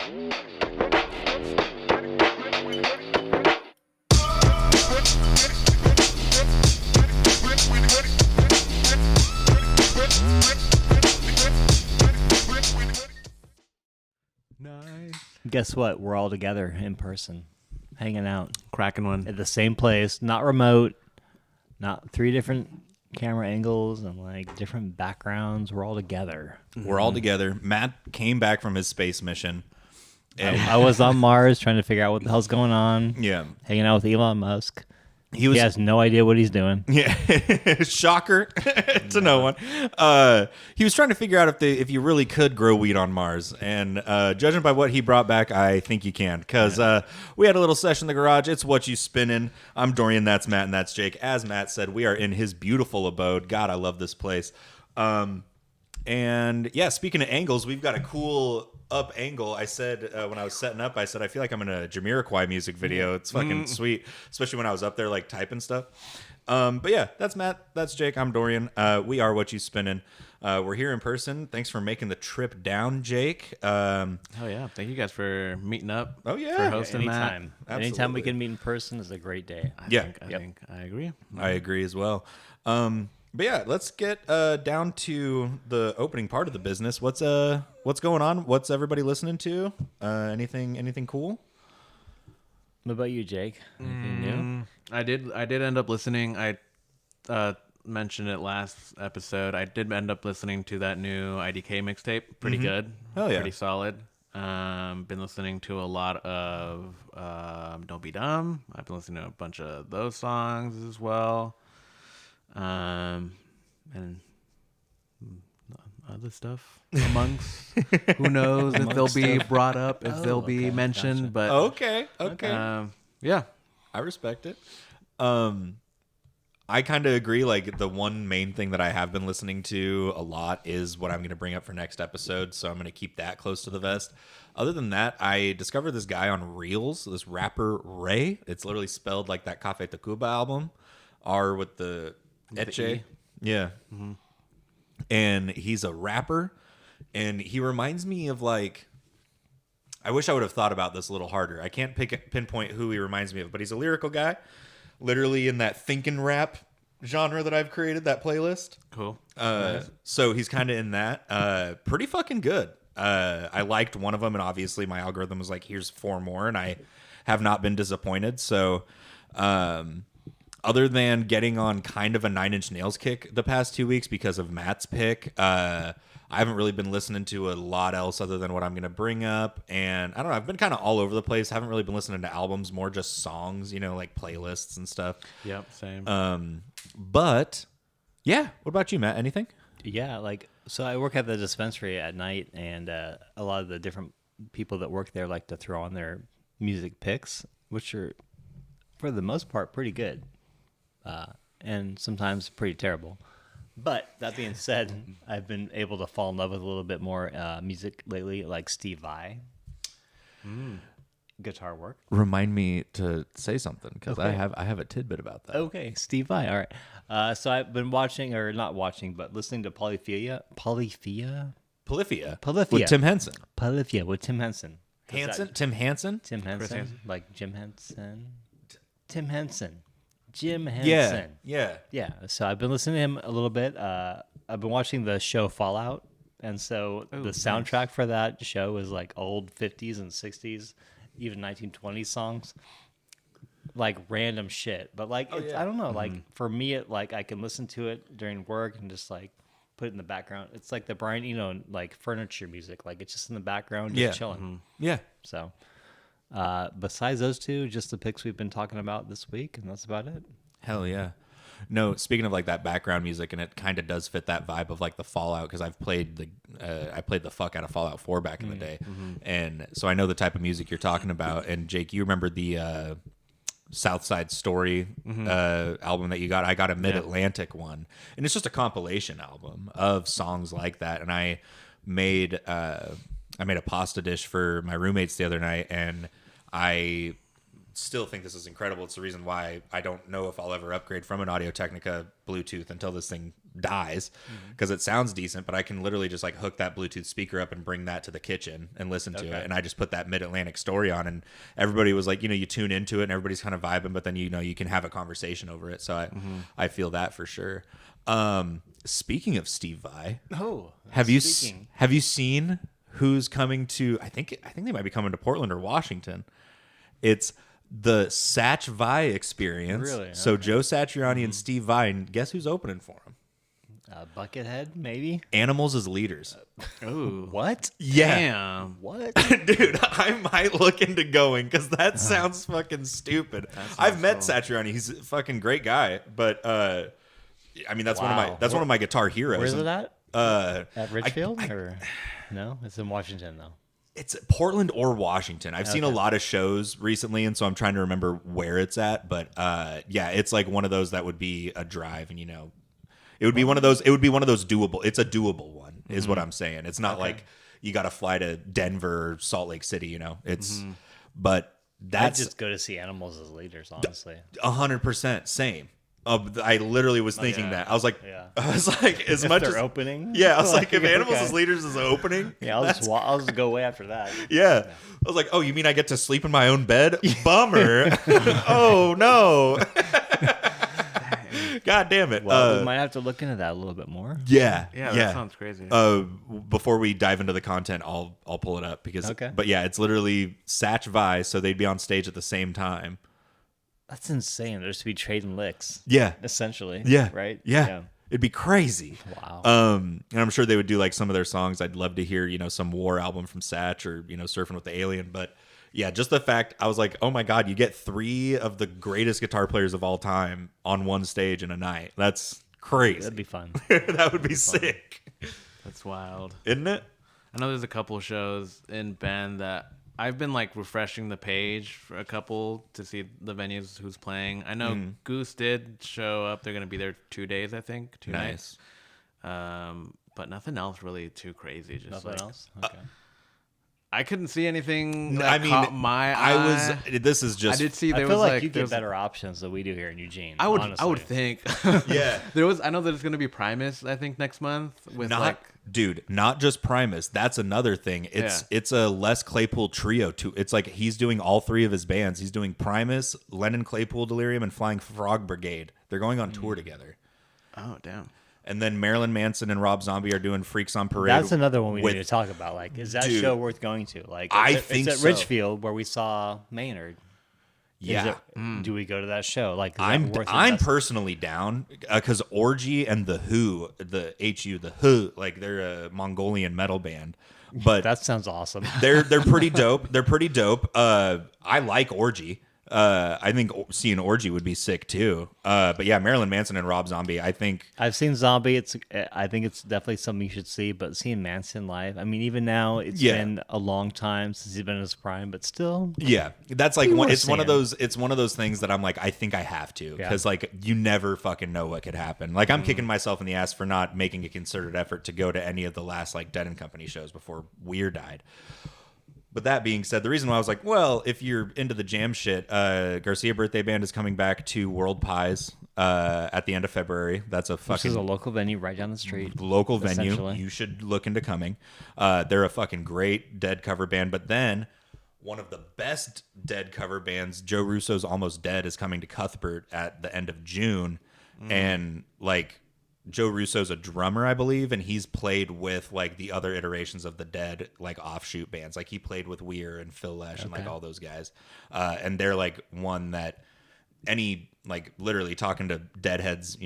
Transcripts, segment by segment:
Nice. Guess what? We're all together in person, hanging out Cracking one. at the same place, not remote, not 3 different camera angles and like different backgrounds. We're all together. We're all together. Matt came back from his space mission. And I was on Mars trying to figure out what the hell's going on. yeah. Hanging out with Elon Musk. He has no idea what he's doing. Yeah, shocker to no one. He was trying to figure out if you really could grow weed on Mars, and judging by what he brought back, I think you can. Because we had a little session in the garage. It's Whatchu Spinnin. I'm Dorian. That's Matt, and that's Jake. As Matt said, we are in his beautiful abode. God, I love this place. And yeah, speaking of angles, we've got a cool up angle. I said when I was setting up, I said I feel like I'm in a Jamiroquai music video. It's fucking sweet, especially when I was up there like typing stuff. But yeah, that's Matt, that's Jake, I'm Dorian. We are Whatchu Spinnin. We're here in person. Thanks for making the trip down, Jake. Oh yeah, thank you guys for meeting up. Oh yeah, for hosting Anytime. that. Anytime we can meet in person is a great day. I think I agree. I agree as well. But yeah, let's get down to the opening part of the business. What's going on? What's everybody listening to? Anything cool? What about you, Jake? Anything new? I did end up listening. I mentioned it last episode. I did end up listening to that new IDK mixtape. Pretty good. Hell yeah. Pretty solid. Been listening to a lot of Don't Be Dumb. I've been listening to a bunch of those songs as well. And other stuff amongst who knows if they'll be brought up, if they'll be mentioned, but Okay. yeah, I respect it. I kind of agree. Like the one main thing that I have been listening to a lot is what I'm going to bring up for next episode. So I'm going to keep that close to the vest. Other than that, I discovered this guy on Reels, this rapper Ray. It's literally spelled like that Cafe Tacuba album, R with the Eche. E. Yeah. Mm-hmm. And he's a rapper, and he reminds me of like, I wish I would have thought about this a little harder. I can't pinpoint who he reminds me of, but he's a lyrical guy, literally in that thinkin' rap genre that I've created, that playlist. cool. Nice. So he's kind of in that. Pretty fucking good. I liked one of them, and obviously my algorithm was like, here's 4 more, and I have not been disappointed. So, other than getting on kind of a 9 Inch Nails kick the past 2 weeks because of Matt's pick, I haven't really been listening to a lot else other than what I'm going to bring up. And I don't know, I've been kind of all over the place. Haven't really been listening to albums, more just songs, like playlists and stuff. Yep, same. But yeah, what about you, Matt? Anything? Yeah, so I work at the dispensary at night, and a lot of the different people that work there like to throw on their music picks, which are, for the most part, pretty good. And sometimes pretty terrible. But that being said, I've been able to fall in love with a little bit more music lately, like Steve Vai. Guitar work. Remind me to say something because Okay. I have a tidbit about that. Okay, Steve Vai. All right. So I've been watching, or not watching, but listening to Polyphia With Tim Henson. Polyphia with Tim Henson. Tim Henson? Tim Henson? Hansen? Like Jim Henson? Tim Henson. Jim Henson. Yeah. So I've been listening to him a little bit. I've been watching the show Fallout, and so the soundtrack for that show is like old 50s and 60s, even 1920s songs, like random shit. But like, I don't know. Like for me, I can listen to it during work and just like put it in the background. It's like the Brian Eno like furniture music. Like it's just in the background, just chilling. Yeah. So. Besides those two, just the picks we've been talking about this week, and that's about it. Hell yeah. No, speaking of like that background music, and it kind of does fit that vibe of like the Fallout, because I've played the fuck out of Fallout 4 back in the day, and so I know the type of music you're talking about. And Jake, you remember the South Side Story album that you got? I got a Mid-Atlantic one, and it's just a compilation album of songs like that. And I made a pasta dish for my roommates the other night, and I still think this is incredible. It's the reason why I don't know if I'll ever upgrade from an Audio-Technica Bluetooth until this thing dies because it sounds decent, but I can literally just like hook that Bluetooth speaker up and bring that to the kitchen and listen to it. And I just put that Mid-Atlantic Story on, and everybody was like, you tune into it and everybody's kind of vibing, but then, you can have a conversation over it. So I feel that for sure. Speaking of Steve Vai, have you seen who's coming to, I think they might be coming to Portland or Washington. It's the Satch Vai experience. Really? So Joe Satriani and Steve Vai, and guess who's opening for him? Buckethead, maybe? Animals as Leaders. Ooh. What? Yeah. Damn. What? Dude, I might look into going because that sounds fucking stupid. I've met Satriani. He's a fucking great guy. But, I mean, that's one of my guitar heroes. Where's it at? At Richfield? I- or no? It's in Washington, though. It's Portland or Washington. I've seen a lot of shows recently, and so I'm trying to remember where it's at. But yeah, it's like one of those that would be a drive, and it would be one of those. It would be one of those doable. It's a doable one, is what I'm saying. It's not like you got to fly to Denver, or Salt Lake City. It's but I'd that's just go to see Animals as Leaders, honestly. 100% same. I literally was thinking that. I was like, Yeah. as If much they're as opening? yeah, I was like, if Okay. Animals as Leaders is opening, Yeah, I'll just go away after that. yeah. I was like, oh, you mean I get to sleep in my own bed? Bummer. Oh, no. God damn it. Well, we might have to look into that a little bit more. Yeah. Yeah, that sounds crazy. Before we dive into the content, I'll pull it up because, Okay. but yeah, it's literally Satch Vai, so they'd be on stage at the same time. That's insane. There's to be trading licks. Yeah. Essentially. Yeah. Right? Yeah. It'd be crazy. Wow. And I'm sure they would do like some of their songs. I'd love to hear, some War album from Satch or, Surfing with the Alien. But yeah, just the fact I was like, oh my God, you get 3 of the greatest guitar players of all time on one stage in a night. That's crazy. That'd be fun. That would be sick. That's wild. Isn't it? I know there's a couple shows in Bend that I've been like refreshing the page for a couple to see the venues who's playing. I know Goose did show up. They're going to be there 2 days, I think. 2 nights. But nothing else really too crazy. Just Nothing like, else? Okay. I couldn't see anything that I mean, caught my eye. this is just, I did see I there feel was like you there get was- better options than we do here in Eugene. I would honestly. think. yeah. I know that it's going to be Primus, I think, next month with Not just Primus. That's another thing. It's a Les Claypool trio too. It's like he's doing all 3 of his bands. He's doing Primus, Lennon Claypool Delirium, and Flying Frog Brigade. They're going on tour together. Oh, damn. And then Marilyn Manson and Rob Zombie are doing Freaks on Parade. That's another one we with- need to talk about. Like, is that Dude. show worth going to? Like, I it's think at so. Richfield where we saw Maynard. Yeah. Do we go to that show? Like, is that I'm worth the I'm investment? personally down because Orgy and the Who, the Who, like they're a Mongolian metal band, but That sounds awesome. they're pretty dope. They're pretty dope. I like Orgy. I think seeing Orgy would be sick too. But yeah, Marilyn Manson and Rob Zombie. I think I've seen Zombie. I think it's definitely something you should see. But seeing Manson live, I mean, even now it's been a long time since he's been in his prime, but still, yeah, that's like You wanna it's one see of him. those. It's one of those things that I'm like, I think I have to because like you never fucking know what could happen. Like I'm kicking myself in the ass for not making a concerted effort to go to any of the last like Dead and Company shows before Weir died. But that being said, the reason why I was like, well, if you're into the jam shit, Garcia Birthday Band is coming back to World Pies at the end of February. That's a which fucking is a local venue right down the street. local venue. essentially. You should look into coming. They're a fucking great Dead cover band. But then one of the best Dead cover bands, Joe Russo's Almost Dead, is coming to Cuthbert at the end of June. And like Joe Russo's a drummer, I believe, and he's played with like the other iterations of the Dead, like offshoot bands. Like he played with Weir and Phil Lesh and like all those guys. And they're like one that any like literally talking to Deadheads,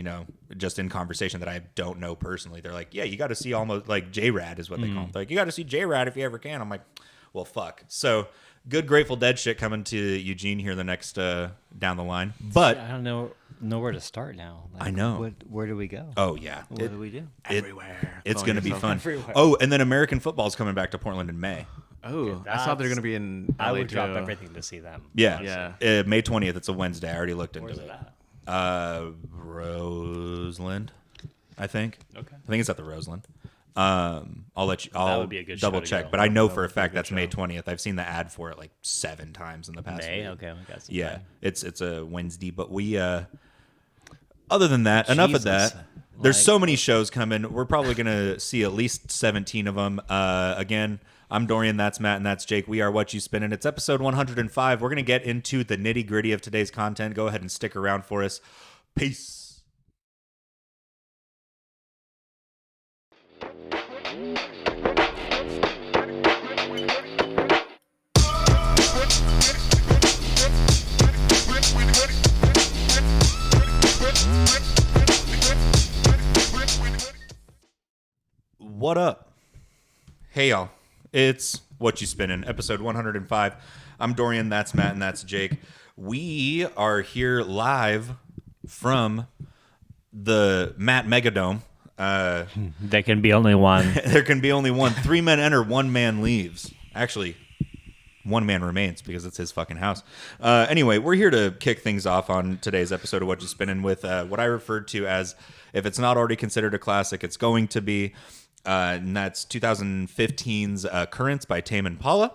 just in conversation that I don't know personally, they're like, yeah, you got to see almost like J-Rad is what they call him. They're like, you got to see J-Rad if you ever can. I'm like, well, fuck. So good Grateful Dead shit coming to Eugene here the next down the line. But I don't know where to start now. Like, I know. Where do we go? oh yeah, What do we do? Everywhere. it's Throwing going to be yourself fun. everywhere. Oh, and then American football's coming back to Portland in May. Oh, I saw they're going to be in LA I would drop too. everything to see them. Yeah, Yeah. May 20th. It's a Wednesday. I already looked into Where's it. it at? Roseland, I think. Okay. I think it's at the Roseland. I'll let you. I'll would be a good double show to check, go. but I know That for a would be a fact good that's May show. 20th. I've seen the ad for it like 7 times in the past May. week. Okay, we got some Yeah, time. it's a Wednesday, but we Other than that, enough of Jesus. that. There's so many shows coming. We're probably going to see at least 17 of them. Again, I'm Dorian, that's Matt, and that's Jake. We are Whatchu Spinnin'. It's episode 105. We're going to get into the nitty-gritty of today's content. Go ahead and stick around for us. Peace. What up? Hey, y'all. It's Whatchu Spinnin', episode 105. I'm Dorian, that's Matt, and that's Jake. We are here live from the Matt Megadome. There can be only one. There can be only one. 3 men enter, 1 man leaves. Actually, 1 man remains because it's his fucking house. Anyway, we're here to kick things off on today's episode of Whatchu Spinnin' with what I referred to as, if it's not already considered a classic, it's going to be. And that's 2015's Currents by Tame Impala.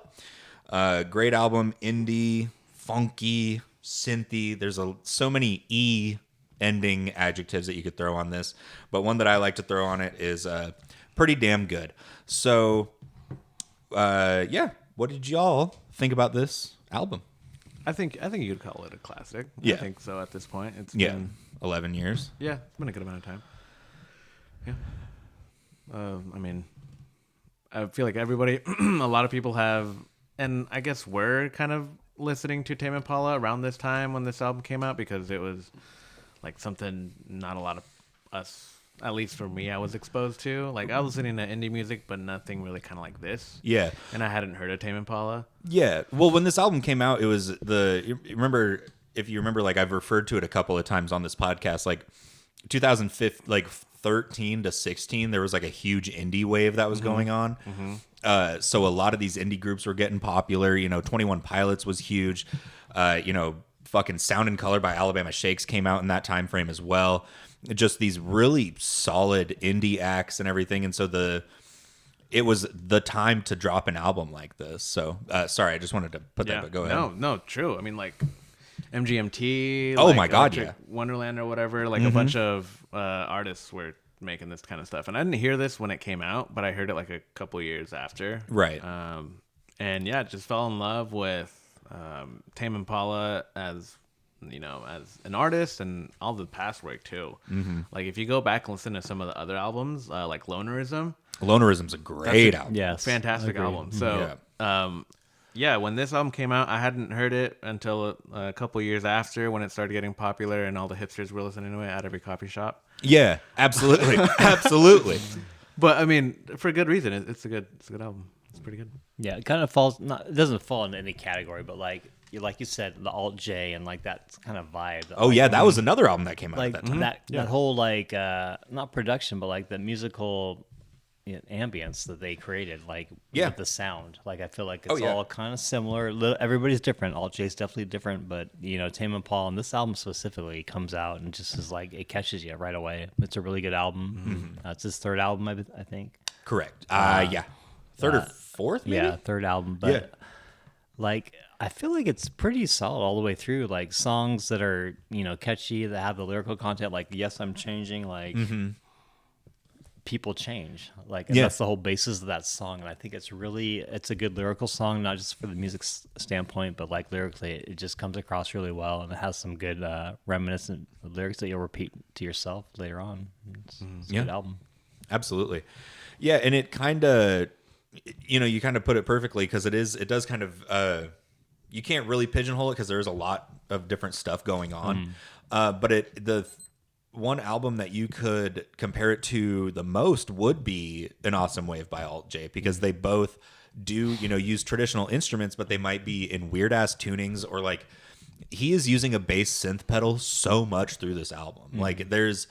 Great album, indie, funky, synthy. There's so many ending adjectives that you could throw on this, but one that I like to throw on it is pretty damn good. So, yeah, what did y'all think about this album? I think you could call it a classic. Yeah. I think so at this point. It's Yeah, been 11 years. Yeah, it's been a good amount of time. Yeah. I mean, I feel like everybody, a lot of people have, and I guess we're kind of listening to Tame Impala around this time when this album came out because it was like something not a lot of us, at least for me, I was exposed to. Like I was listening to indie music, but nothing really kind of like this. Yeah. And I hadn't heard of Tame Impala. Yeah. Well, when this album came out, it was if you remember, like I've referred to it a couple of times on this podcast, like 2015, like 13 to 16, there was like a huge indie wave that was going on. So a lot of these indie groups were getting popular. 21 Pilots was huge. Fucking Sound and Color by Alabama Shakes came out in that time frame as well. Just these really solid indie acts and everything. And so it was the time to drop an album like this. So sorry, I just wanted to put that, but go ahead. No, true. I mean, like MGMT. Oh like my God, Electric yeah. Wonderland or whatever. Like a bunch of artists were making this kind of stuff, and I didn't hear this when it came out, but I heard it like a couple years after. Right. And yeah, just fell in love with Tame Impala as an artist and all the past work too. Like if you go back and listen to some of the other albums, like Lonerism. Lonerism's a great album. Yes. Fantastic album. So yeah, when this album came out, I hadn't heard it until a couple years after when it started getting popular and all the hipsters were listening to it at every coffee shop. Yeah, absolutely. Absolutely. But I mean, for good reason. It's a good album. It's pretty good. Yeah, it kind of falls. It doesn't fall into any category, but like you said, the alt J and like that kind of vibe. Oh yeah, that was another album that came out Like at that time. that whole like not production, but like the musical ambience that they created, like with the sound. Like I feel like it's all kind of similar. Everybody's different. Alt J's definitely different, but Tame Impala and this album specifically comes out and just is like it catches you right away. It's a really good album. It's his third album, I think. Correct. Yeah. Third or fourth, maybe? Yeah, third album. But like I feel like it's pretty solid all the way through. Like songs that are catchy, that have the lyrical content. Like Yes, I'm Changing. Like people change. Like and that's the whole basis of that song. And I think it's a good lyrical song, not just for the music standpoint, but like lyrically, it just comes across really well, and it has some good reminiscent lyrics that you'll repeat to yourself later on. It's a good album. Absolutely. Yeah, and it kind of, you kind of put it perfectly because it does kind of, you can't really pigeonhole it because there is a lot of different stuff going on. But the one album that you could compare it to the most would be An Awesome Wave by Alt J, because they both do, use traditional instruments, but they might be in weird ass tunings, or like he is using a bass synth pedal so much through this album. Like there's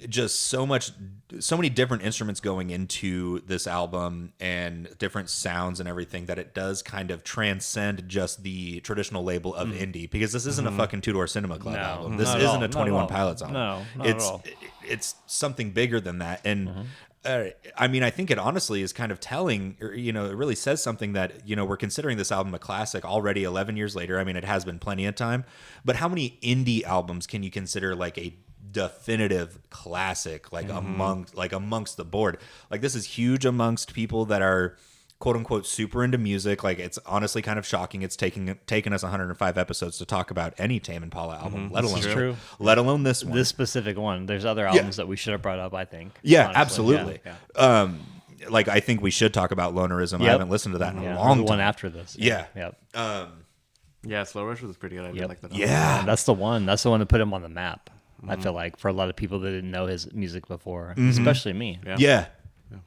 just so many different instruments going into this album and different sounds and everything that it does kind of transcend just the traditional label of indie, because this isn't a fucking Two Door Cinema Club album. This isn't a 21 Pilots album. No, not at all. It's something bigger than that. And I mean, I think it honestly is kind of telling, or, it really says something that, we're considering this album a classic already 11 years later. I mean, it has been plenty of time, but how many indie albums can you consider like a definitive classic, like amongst the board. Like this is huge amongst people that are quote unquote super into music. Like it's honestly kind of shocking. It's taken us 105 episodes to talk about any Tame Impala album, let alone this one. This specific one. There's other albums that we should have brought up, I think. Yeah, honestly. absolutely. Yeah. Like I think we should talk about Lonerism. I haven't listened to that in a long time. The one after this. Yeah. Yep. Yeah, Slow Rush was pretty good. I did like that. Yeah. That's the one. That's the one to put him on the map. I feel like for a lot of people that didn't know his music before, especially me. Yeah.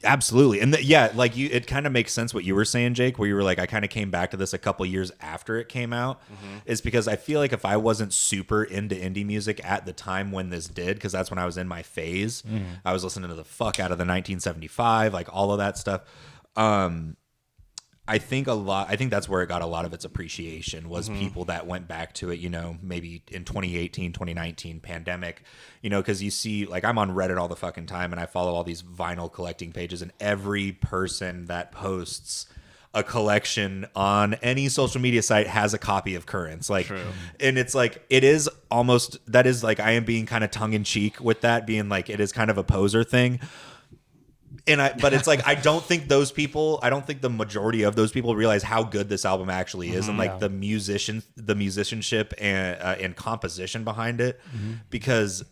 Absolutely. And like it kind of makes sense what you were saying, Jake, where you were like, I kind of came back to this a couple years after it came out, is because I feel like if I wasn't super into indie music at the time when this did, because that's when I was in my phase, I was listening to the fuck out of the 1975, like all of that stuff. I think that's where it got a lot of its appreciation was people that went back to it, maybe in 2018, 2019 pandemic, because you see, like I'm on Reddit all the fucking time and I follow all these vinyl collecting pages, and every person that posts a collection on any social media site has a copy of Currents. Like, True. And it's like, it is almost, that is like, I am being kind of tongue in cheek with that, being like, it is kind of a poser thing. But it's like I don't think the majority of those people realize how good this album actually is, and like the musicianship and composition behind it, because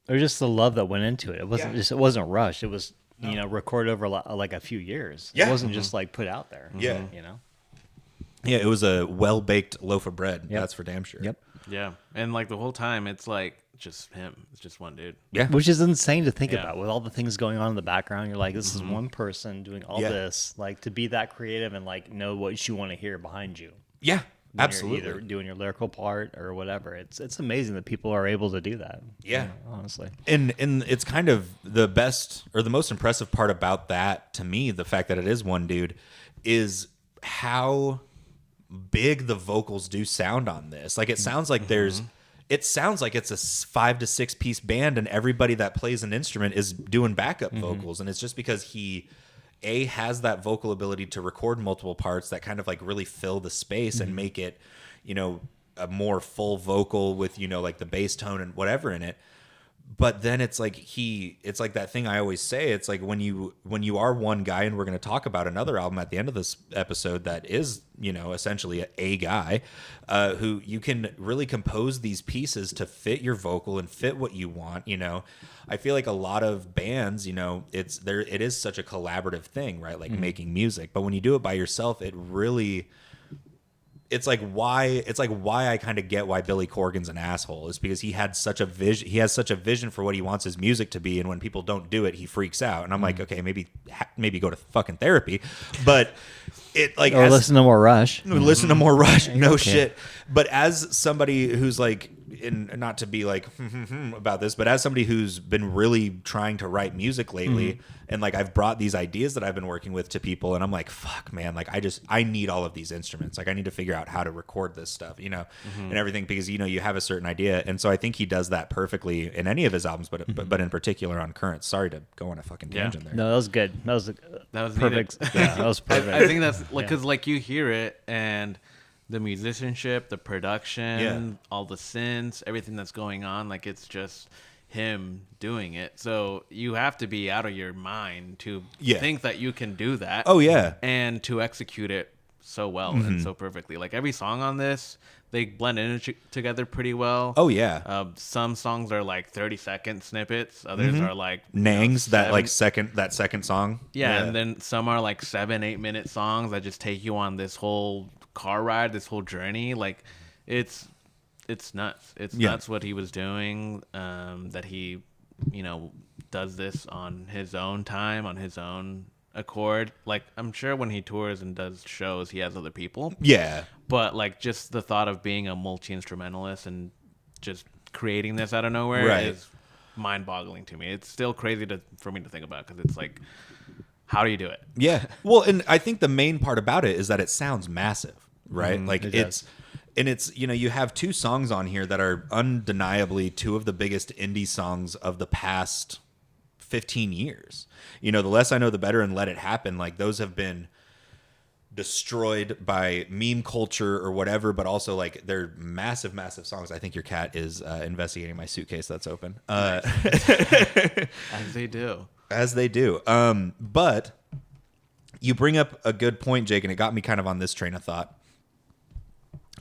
there's just the love that went into it. It wasn't rushed. It was recorded over like a few years. It wasn't just like put out there. Yeah, yeah, it was a well-baked loaf of bread. Yep. That's for damn sure. Yep. Yeah, and like the whole time, it's like just him. It's just one dude. Yeah, which is insane to think about with all the things going on in the background. You're like, this is one person doing all this. Like to be that creative and like know what you want to hear behind you. Yeah, when absolutely. You're either doing your lyrical part or whatever. It's amazing that people are able to do that. Yeah, honestly. And it's kind of the best or the most impressive part about that to me, the fact that it is one dude, is how big the vocals do sound on this. Like it sounds like it sounds like it's a 5 to 6 piece band and everybody that plays an instrument is doing backup vocals. And it's just because he has that vocal ability to record multiple parts that kind of like really fill the space and make it, a more full vocal with, like the bass tone and whatever in it. But then it's like that thing I always say, it's like when you are one guy, and we're going to talk about another album at the end of this episode that is, essentially a guy who you can really compose these pieces to fit your vocal and fit what you want. I feel like a lot of bands, it is such a collaborative thing, right? Like making music, but when you do it by yourself, it really, it's like why I kind of get why Billy Corgan's an asshole, is because he has such a vision for what he wants his music to be, and when people don't do it, he freaks out. And I'm like, okay, maybe go to fucking therapy, but it like or listen to more Rush. Listen to more Rush, no shit. But as somebody who's like, and not to be like about this, but as somebody who's been really trying to write music lately, and like I've brought these ideas that I've been working with to people, and I'm like, fuck, man, like I need all of these instruments. Like I need to figure out how to record this stuff, and everything, because you have a certain idea, and so I think he does that perfectly in any of his albums, but in particular on Currents. Sorry to go on a fucking tangent there. No, that was good. That was perfect. Yeah, that was perfect. I think that's like because like you hear it and the musicianship, the production, all the synths, everything that's going on, like it's just him doing it. So you have to be out of your mind to think that you can do that. Oh yeah, and to execute it so well and so perfectly. Like every song on this, they blend in together pretty well. Oh yeah. Some songs are like 30-second snippets. Others are like Nangs, that second song. Yeah, and then some are like 7-8 minute songs that just take you on this whole car ride, this whole journey. Like it's nuts. It's nuts what he was doing. That he, does this on his own time, on his own accord. Like I'm sure when he tours and does shows, he has other people. Yeah. But like just the thought of being a multi-instrumentalist and just creating this out of nowhere is mind-boggling to me. It's still crazy for me to think about, because it's like, how do you do it? Yeah. Well, and I think the main part about it is that it sounds massive, right? Like it's you have 2 songs on here that are undeniably 2 of the biggest indie songs of the past 15 years. The Less I Know the Better and Let It Happen, like those have been destroyed by meme culture or whatever, but also like they're massive, massive songs. I think your cat is investigating my suitcase that's open. As they do. As they do. But you bring up a good point, Jake, and it got me kind of on this train of thought.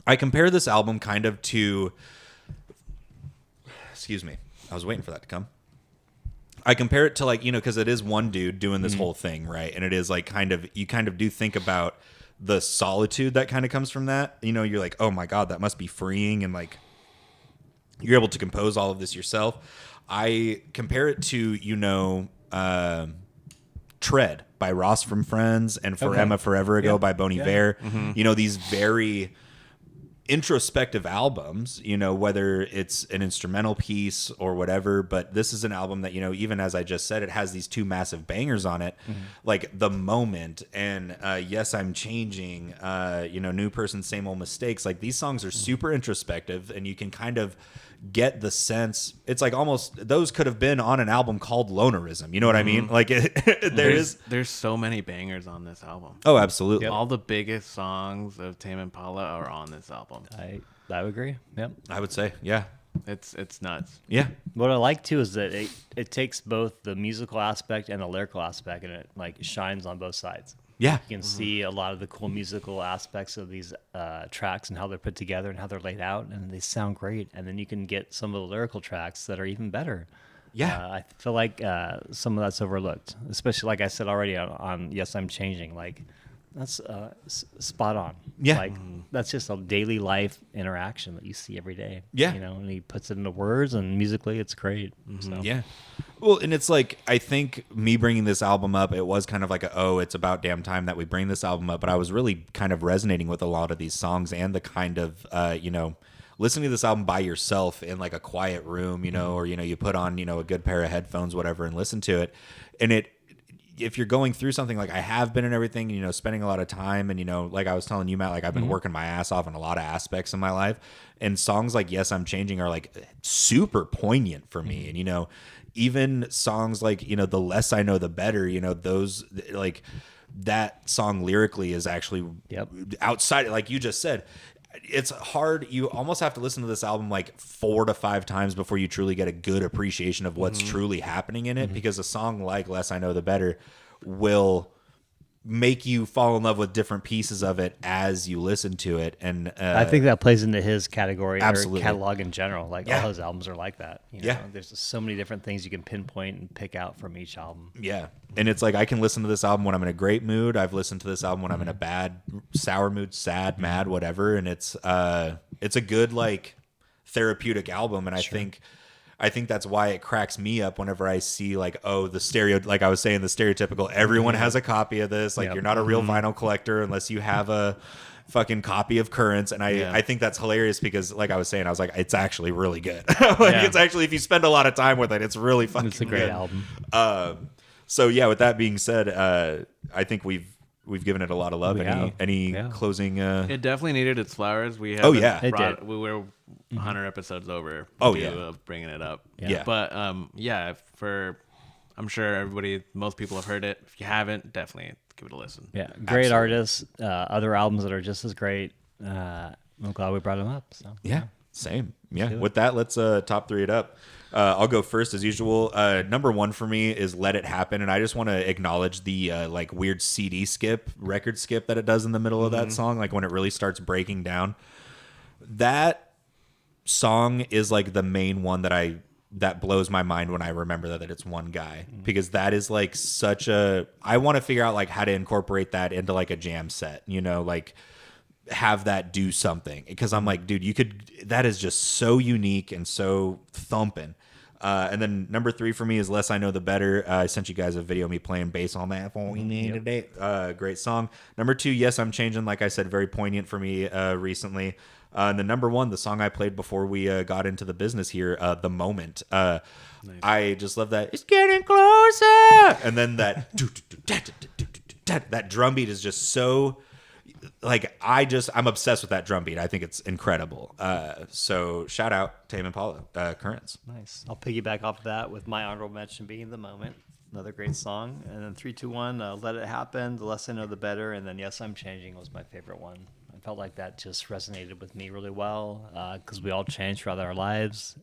I compare this album kind of to... Excuse me. I was waiting for that to come. I compare it to like, because it is one dude doing this whole thing, right? And it is like you kind of do think about the solitude that kind of comes from that. You're like, oh my God, that must be freeing. And like, you're able to compose all of this yourself. I compare it to, Tread by Ross from Friends and For Emma Forever Ago by Bon Iver. Mm-hmm. These very introspective albums, whether it's an instrumental piece or whatever, but this is an album that, even as I just said, it has these two massive bangers on it, like The Moment and Yes, I'm Changing, New Person, Same Old Mistakes. Like these songs are super introspective, and you can kind of get the sense it's like almost those could have been on an album called Lonerism. You know what I mean? Like there's so many bangers on this album. Oh, absolutely. All the biggest songs of Tame Impala are on this album. I would agree. Yep. I would say, yeah. It's nuts. Yeah. What I like too is that it takes both the musical aspect and the lyrical aspect, and it like shines on both sides. Yeah. You can see a lot of the cool musical aspects of these tracks and how they're put together and how they're laid out, and they sound great. And then you can get some of the lyrical tracks that are even better. Yeah. I feel like some of that's overlooked, especially like I said already on Yes, I'm Changing. Like that's spot on. Yeah. Like that's just a daily life interaction that you see every day. Yeah. And he puts it into words, and musically it's great. So. Yeah. Well, and it's like, I think me bringing this album up, it was kind of like it's about damn time that we bring this album up. But I was really kind of resonating with a lot of these songs and the kind of, listening to this album by yourself in like a quiet room, or, you put on, a good pair of headphones, whatever, and listen to it. And if you're going through something like I have been and everything, spending a lot of time and, like I was telling you, Matt, like I've been working my ass off in a lot of aspects of my life, and songs like Yes, I'm Changing are like super poignant for me. And, even songs like, The Less I Know, the Better, those like that song lyrically is actually outside, like you just said, it's hard. You almost have to listen to this album like 4 to 5 times before you truly get a good appreciation of what's truly happening in it, because a song like Less I Know, the Better will make you fall in love with different pieces of it as you listen to it. And I think that plays into his category absolutely. or catalog in general. Like all his albums are like that. There's just so many different things you can pinpoint and pick out from each album. Yeah. And it's like I can listen to this album when I'm in a great mood. I've listened to this album when I'm in a bad, sour mood, sad, mad, whatever. And it's a good like therapeutic album. And I think that's why it cracks me up whenever I see like, like I was saying, the stereotypical, everyone has a copy of this. Like you're not a real vinyl collector unless you have a fucking copy of Currents. And I think that's hilarious because like I was saying, I was like, it's actually really good. It's actually, if you spend a lot of time with it, it's really fucking good. It's a great album. So yeah, with that being said, I think we've given it a lot of love. Any closing? It definitely needed its flowers. We Oh, yeah. It did. We were 100 episodes over. Bringing it up. Yeah. But I'm sure most people have heard it. If you haven't, definitely give it a listen. Yeah, great artists. Other albums that are just as great. I'm glad we brought them up. So yeah, same. Yeah. With that, let's top 3 it up. I'll go first as usual. Number 1 for me is Let It Happen. And I just want to acknowledge the like weird CD record skip that it does in the middle of that song. Like when it really starts breaking down. That song is like the main one that blows my mind when I remember that it's one guy, because that is like I want to figure out like how to incorporate that into like a jam set, like have that do something, because I'm like, dude, that is just so unique and so thumping. And then number 3 for me is Less I Know, the Better. I sent you guys a video of me playing bass on that for me today. Great song. Number 2, Yes, I'm Changing. Like I said, very poignant for me recently. And then number 1, the song I played before we got into the business here, The Moment. Nice. I just love that. It's getting closer. And then that drum beat is just so... Like I'm obsessed with that drum beat. I think it's incredible. So shout out Tame Impala, Currents. nice. I'll piggyback off of that with my honorable mention being The Moment. Another great song. And then 3, 2, 1, Let It Happen, The Less I Know, The Better. And then Yes, I'm Changing was my favorite one. I felt like that just resonated with me really well because we all change throughout our lives.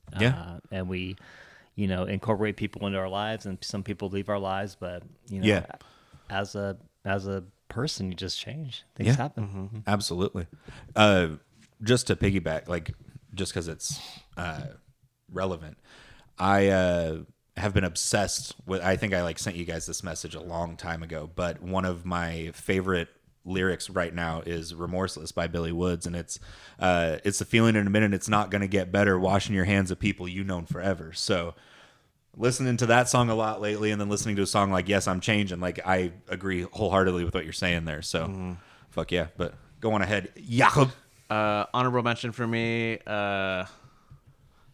And we, incorporate people into our lives, and some people leave our lives. But, as a person, you just change. Things happen. Mm-hmm. Absolutely. Just to piggyback, like, just because it's relevant, I have been obsessed with, I think I sent you guys this message a long time ago, but one of my favorite lyrics right now is Remorseless by Billy Woods, and it's the feeling in a minute it's not going to get better, washing your hands of people you known forever. So listening to that song a lot lately, and then listening to a song like Yes, I'm Changing, like, I agree wholeheartedly with what you're saying there. So fuck yeah, but go on ahead, Jakob. Honorable mention for me, let's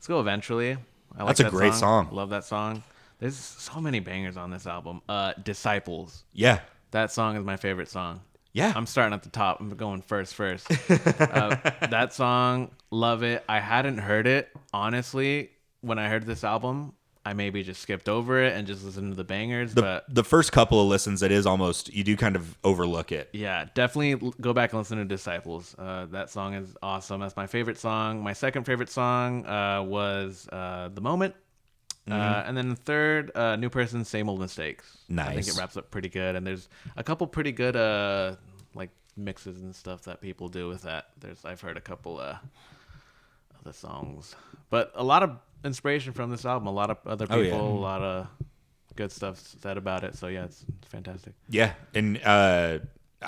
go Eventually. That's a great song. Love that song. There's so many bangers on this album. Disciples. Yeah. That song is my favorite song. Yeah. I'm starting at the top. I'm going first. That song, love it. I hadn't heard it, honestly, when I heard this album. I maybe just skipped over it and just listened to the bangers. But the first couple of listens, it is almost, you do kind of overlook it. Yeah, definitely go back and listen to Disciples. That song is awesome. That's my favorite song. My second favorite song was The Moment. And then the third, New Person, Same Old Mistakes. Nice. I think it wraps up pretty good. And there's a couple pretty good mixes and stuff that people do with that. I've heard a couple of the songs. But a lot of inspiration from this album. A lot of other people, a lot of good stuff said about it. So yeah, it's fantastic. Yeah, and I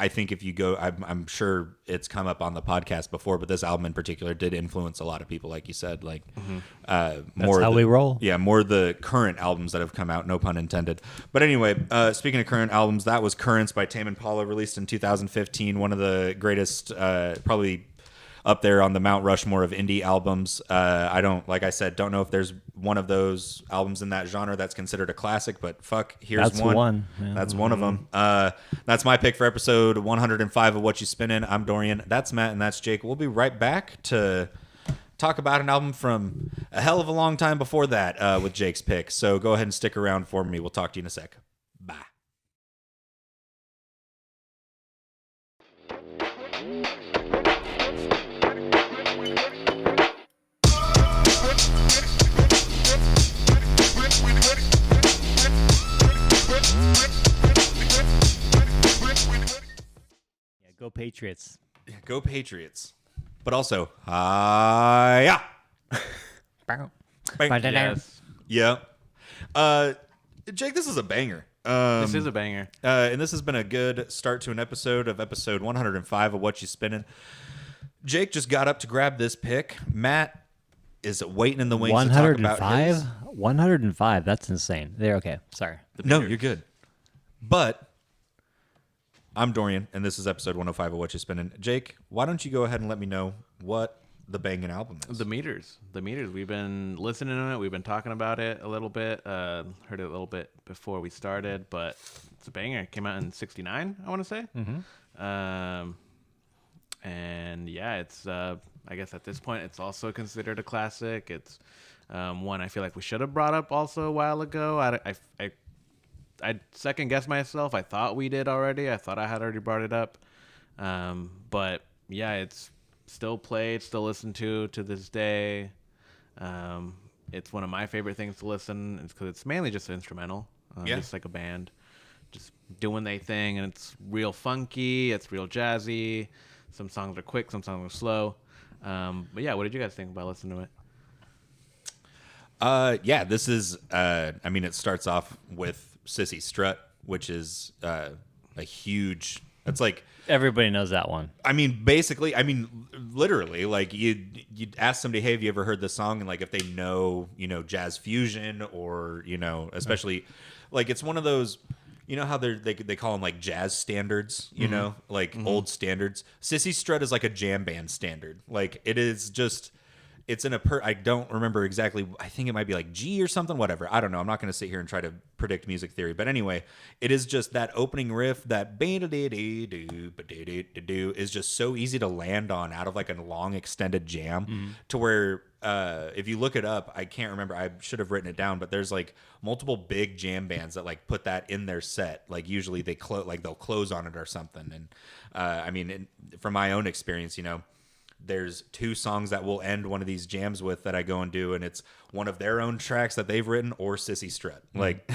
think if you go, I'm sure it's come up on the podcast before, but this album in particular did influence a lot of people, like you said. Like, That's how we roll. Yeah, more the current albums that have come out. No pun intended. But anyway, speaking of current albums, that was Currents by Tame Impala, released in 2015. One of the greatest, probably up there on the Mount Rushmore of indie albums. I don't know if there's one of those albums in that genre that's considered a classic, but fuck, here's that's one. Yeah. That's one of them. That's my pick for episode 105 of Whatchu Spinnin. I'm Dorian. That's Matt, and that's Jake. We'll be right back to talk about an album from a hell of a long time before that with Jake's pick. So go ahead and stick around for me. We'll talk to you in a sec. Bye. Go Patriots. Yeah, go Patriots. But also, yeah. Yes. Yeah. Jake, this is a banger. This is a banger. And this has been a good start to an episode 105 of Whatchu Spinnin. Jake just got up to grab this pick. Matt is waiting in the wings to talk about his. 105? That's insane. There, okay. Sorry. No, you're good. But I'm Dorian, and this is episode 105 of Whatchu Spinnin. Jake, why don't you go ahead and let me know what the banging album is? The Meters. We've been listening to it. We've been talking about it a little bit. Heard it a little bit before we started, but it's a banger. It came out in '69, I want to say. And yeah, it's I guess at this point it's also considered a classic. It's one I feel like we should have brought up also a while ago. I second guessed myself. I thought we did already. I thought I had already brought it up. But yeah, it's still played, still listened to this day. It's one of my favorite things to listen. It's because it's mainly just instrumental, just like a band, just doing their thing, and it's real funky. It's real jazzy. Some songs are quick, some songs are slow. But yeah, what did you guys think about listening to it? Yeah, this is. It starts off with Sissy Strut, which is a huge. It's like everybody knows that one. Basically, literally, like you'd ask somebody, hey, have you ever heard this song? And like if they know, jazz fusion or especially, like it's one of those. You know how they call them like jazz standards, old standards. Sissy Strut is like a jam band standard. Like it is just. it's in I don't remember exactly. I think it might be like G or something, whatever. I don't know. I'm not going to sit here and try to predict music theory. But anyway, it is just that opening riff, that is just so easy to land on out of like a long extended jam to where if you look it up, I can't remember. I should have written it down, but there's like multiple big jam bands that like put that in their set. Like usually they'll close on it or something. And I mean, from my own experience, there's 2 songs that we'll end one of these jams with that I go and do, and it's one of their own tracks that they've written or Sissy Strut. Like,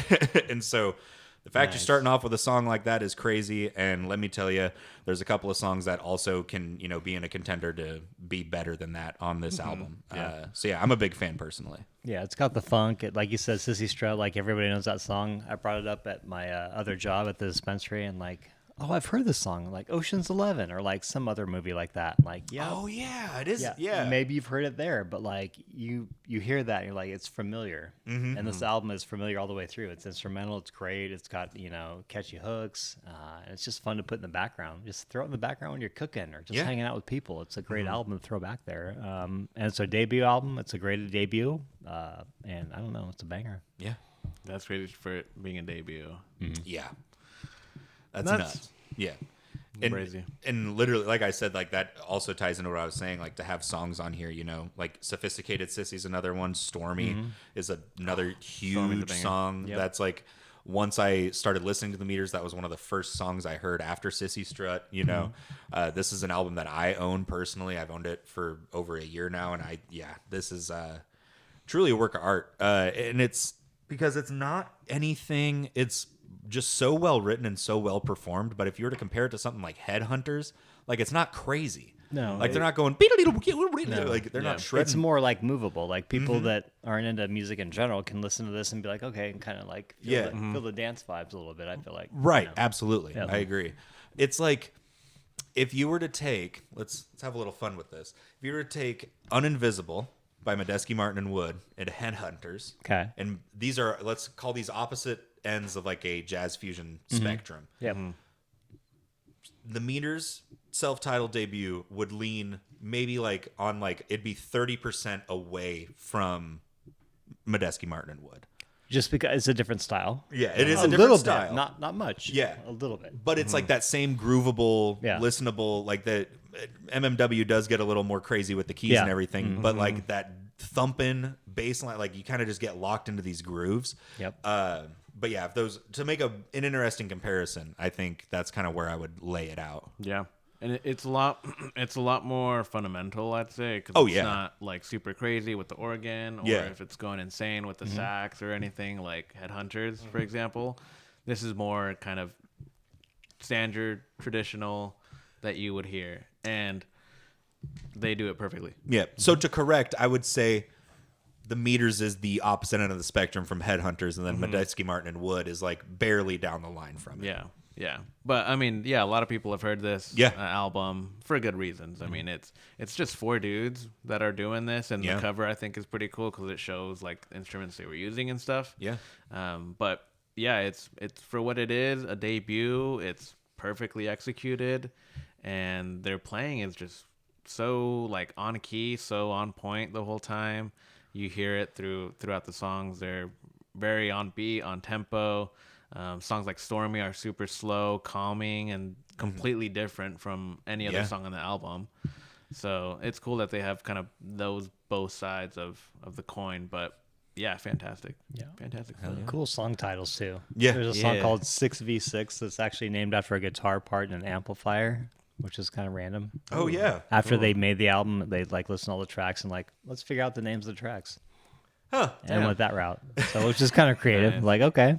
and so the fact you're starting off with a song like that is crazy. And let me tell you, there's a couple of songs that also can, be in a contender to be better than that on this album. So yeah, I'm a big fan personally. Yeah, it's got the funk. Like you said, Sissy Strut, like everybody knows that song. I brought it up at my other job at the dispensary, and like, oh, I've heard this song, like Ocean's 11 or like some other movie like that. Like, yeah. Oh yeah, it is. Yeah. Maybe you've heard it there, but like you hear that and you're like, it's familiar. And this album is familiar all the way through. It's instrumental. It's great. It's got, catchy hooks. And it's just fun to put in the background. Just throw it in the background when you're cooking or just hanging out with people. It's a great album to throw back there. And it's a debut album. It's a great debut. And I don't know, it's a banger. Yeah. That's great for it being a debut. Yeah. That's nuts. Yeah. Crazy. And literally, like I said, like that also ties into what I was saying, like to have songs on here, like Sophisticated Sissy's another one. Stormy is another huge song. Yep. That's like, once I started listening to the Meters, that was one of the first songs I heard after Sissy Strut, This is an album that I own personally. I've owned it for over a year now. And this is truly a work of art. And it's because it's not anything, it's just so well written and so well performed. But if you were to compare it to something like Headhunters, like it's not crazy. No, like they're not going like they're not shredding. It's more like movable. Like people that aren't into music in general can listen to this and be like, okay, and kind of like feel the dance vibes a little bit. I feel like absolutely, I agree. It's like if you were to take let's have a little fun with this. If you were to take Uninvisible by Medeski, Martin, and Wood and Headhunters, okay, and these are, let's call these opposite ends of like a jazz fusion spectrum. Yeah. The Meters self-titled debut would lean maybe like on like it'd be 30% away from Medeski, Martin, and Wood. Just because it's a different style. Yeah, it is a different little style. Bit, not much. Yeah, a little bit. But it's like that same groovable, listenable. Like that MMW does get a little more crazy with the keys and everything, but like that thumping bass line, like you kind of just get locked into these grooves. Yep. But yeah, if those to make an interesting comparison, I think that's kind of where I would lay it out. Yeah. And it's a lot more fundamental, I'd say, because it's not like super crazy with the organ, or if it's going insane with the sax or anything like Headhunters, for example. This is more kind of standard, traditional that you would hear, and they do it perfectly. Yeah. So to correct, I would say the Meters is the opposite end of the spectrum from Headhunters, and then Medeski, Martin, and Wood is like barely down the line from it. Yeah. Yeah, but I mean, a lot of people have heard this album for good reasons. I mean, it's just 4 dudes that are doing this, and the cover I think is pretty cool because it shows like instruments they were using and stuff. Yeah. But yeah, it's for what it is, a debut. It's perfectly executed, and their playing is just so like on key, so on point the whole time. You hear it throughout the songs. They're very on beat, on tempo. Songs like Stormy are super slow, calming, and completely different from any other song on the album. So it's cool that they have kind of those both sides of the coin. But yeah, fantastic. Yeah, fantastic. Cool song titles too. Yeah. There's a song called 6v6 that's actually named after a guitar part in an amplifier, which is kind of random. Oh yeah. After they made the album, they like listened to all the tracks and like, let's figure out the names of the tracks. Huh. And went that route. So which is kind of creative. Nice. Like, okay.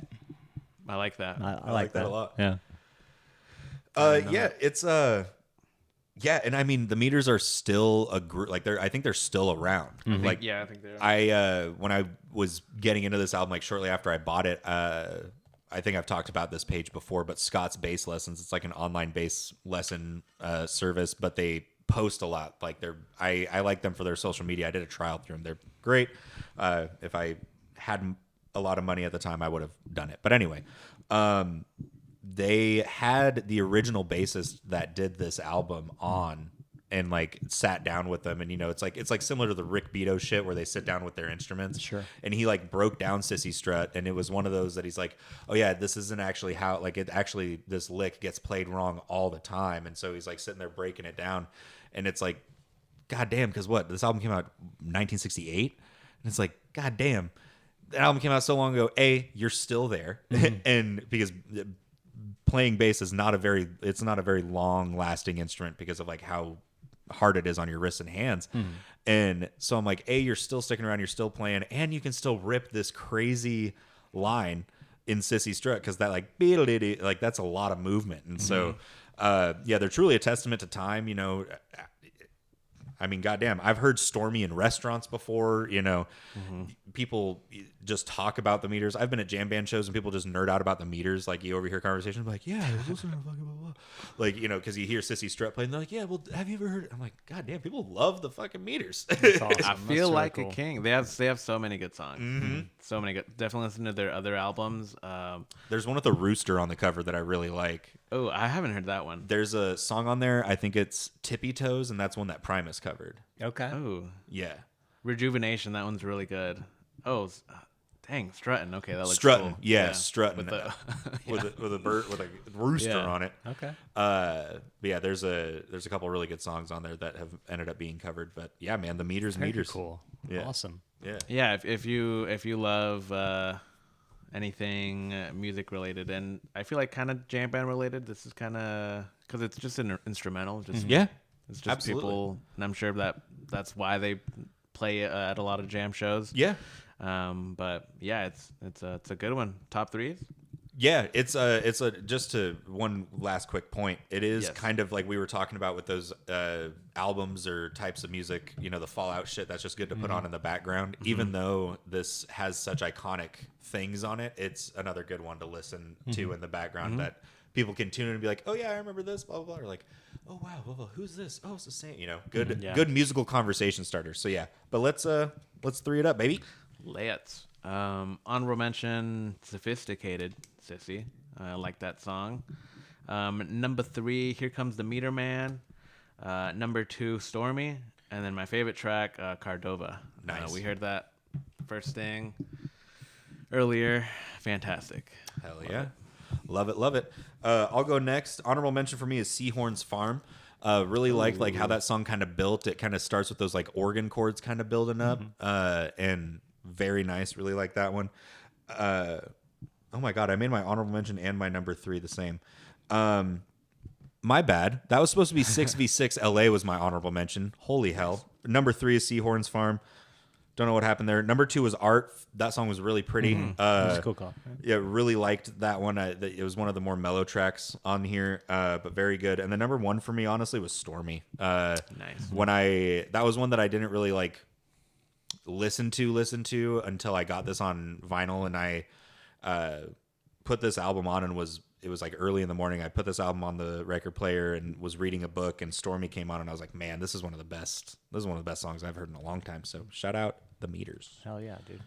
I like that. I like that a lot. Yeah. It's and I mean the Meters are still a group. Like I think they're still around. I think they are. When I was getting into this album, like shortly after I bought it, I think I've talked about this page before, but Scott's Bass Lessons. It's like an online bass lesson service, but they post a lot. Like I like them for their social media. I did a trial through them. They're great. If I had a lot of money at the time, I would have done it. But anyway, they had the original bassist that did this album on, and like sat down with them, and it's like similar to the Rick Beato shit where they sit down with their instruments. Sure. And he like broke down Sissy Strut, and it was one of those that he's like, oh yeah, this isn't actually how this lick gets played wrong all the time, and so he's like sitting there breaking it down, and it's like, god damn, because this album came out 1968, and it's like, god damn, that album came out so long ago. You're still there, and because playing bass is not a very long lasting instrument because of like how hard it is on your wrists and hands. And so I'm like, you're still sticking around, you're still playing, and you can still rip this crazy line in Sissy Strut, because that like that's a lot of movement. And so they're truly a testament to time. I mean, goddamn, I've heard Stormy in restaurants before. People just talk about the meters. I've been at jam band shows and people just nerd out about the meters. Like, you overhear conversations like, yeah, I was listening to fucking blah, blah. Like, because you hear Sissy Strut playing. They're like, yeah, well, have you ever heard it? I'm like, goddamn, people love the fucking meters. That's awesome. I feel That's like really a cool. king. They have so many good songs. So many good. Definitely listen to their other albums. There's one with a rooster on the cover that I really like. Oh, I haven't heard that one. There's a song on there, I think it's Tippy Toes, and that's one that Primus covered. Okay. Oh, Yeah. Rejuvenation. That one's really good. Oh, dang, Strutting. Okay, that looks Strutting. cool. Yeah, Strutting. With the, with a bird with a rooster Yeah. on it. Okay. But yeah, there's a couple really good songs on there that have ended up being covered. But yeah, man, the meters. Cool. Yeah. Awesome. Yeah. yeah. If you love anything music related, and I feel like kind of jam band related, this is kind of because it's just an instrumental. Just Yeah. It's just Absolutely. people, and I'm sure that's why they play at a lot of jam shows. Yeah. But yeah, it's a good one. Top threes. Yeah, it's a just to one last quick point. It is Yes. kind of like we were talking about with those albums or types of music, the Fallout shit that's just good to put on in the background. Even though this has such iconic things on it, it's another good one to listen to in the background that people can tune in and be like, oh yeah, I remember this, blah blah blah. Or like, oh wow, blah, blah, who's this? Oh, it's the same. Good Yeah. good musical conversation starters. So yeah, but let's three it up, baby. Let's. Honorable mention, Sophisticated, Sissy. I like that song. Number 3, Here Comes the Meter Man. Number 2, Stormy. And then my favorite track, Cardova. Nice. We heard that first thing earlier. Fantastic. Hell yeah. Love it, love it. I'll go next. Honorable mention for me is Seahorn's Farm. Really liked like how that song kind of built. It kind of starts with those like organ chords kind of building up. And very nice. Really like that one. Oh my God, I made my honorable mention and my number 3 the same. My bad. That was supposed to be 6v6 LA was my honorable mention. Holy hell. Number 3 is Seahorn's Farm. Don't know what happened there. Number 2 was Art. That song was really pretty. That's a cool call. Yeah, really liked that one. It was one of the more mellow tracks on here, but very good. And the number 1 for me, honestly, was Stormy. Nice. That was one that I didn't really like listen to until I got this on vinyl, and I put this album on, and it was like early in the morning. I put this album on the record player and was reading a book, and Stormy came on, and I was like, man, this is one of the best songs I've heard in a long time. So shout out the Meters. Hell yeah, dude.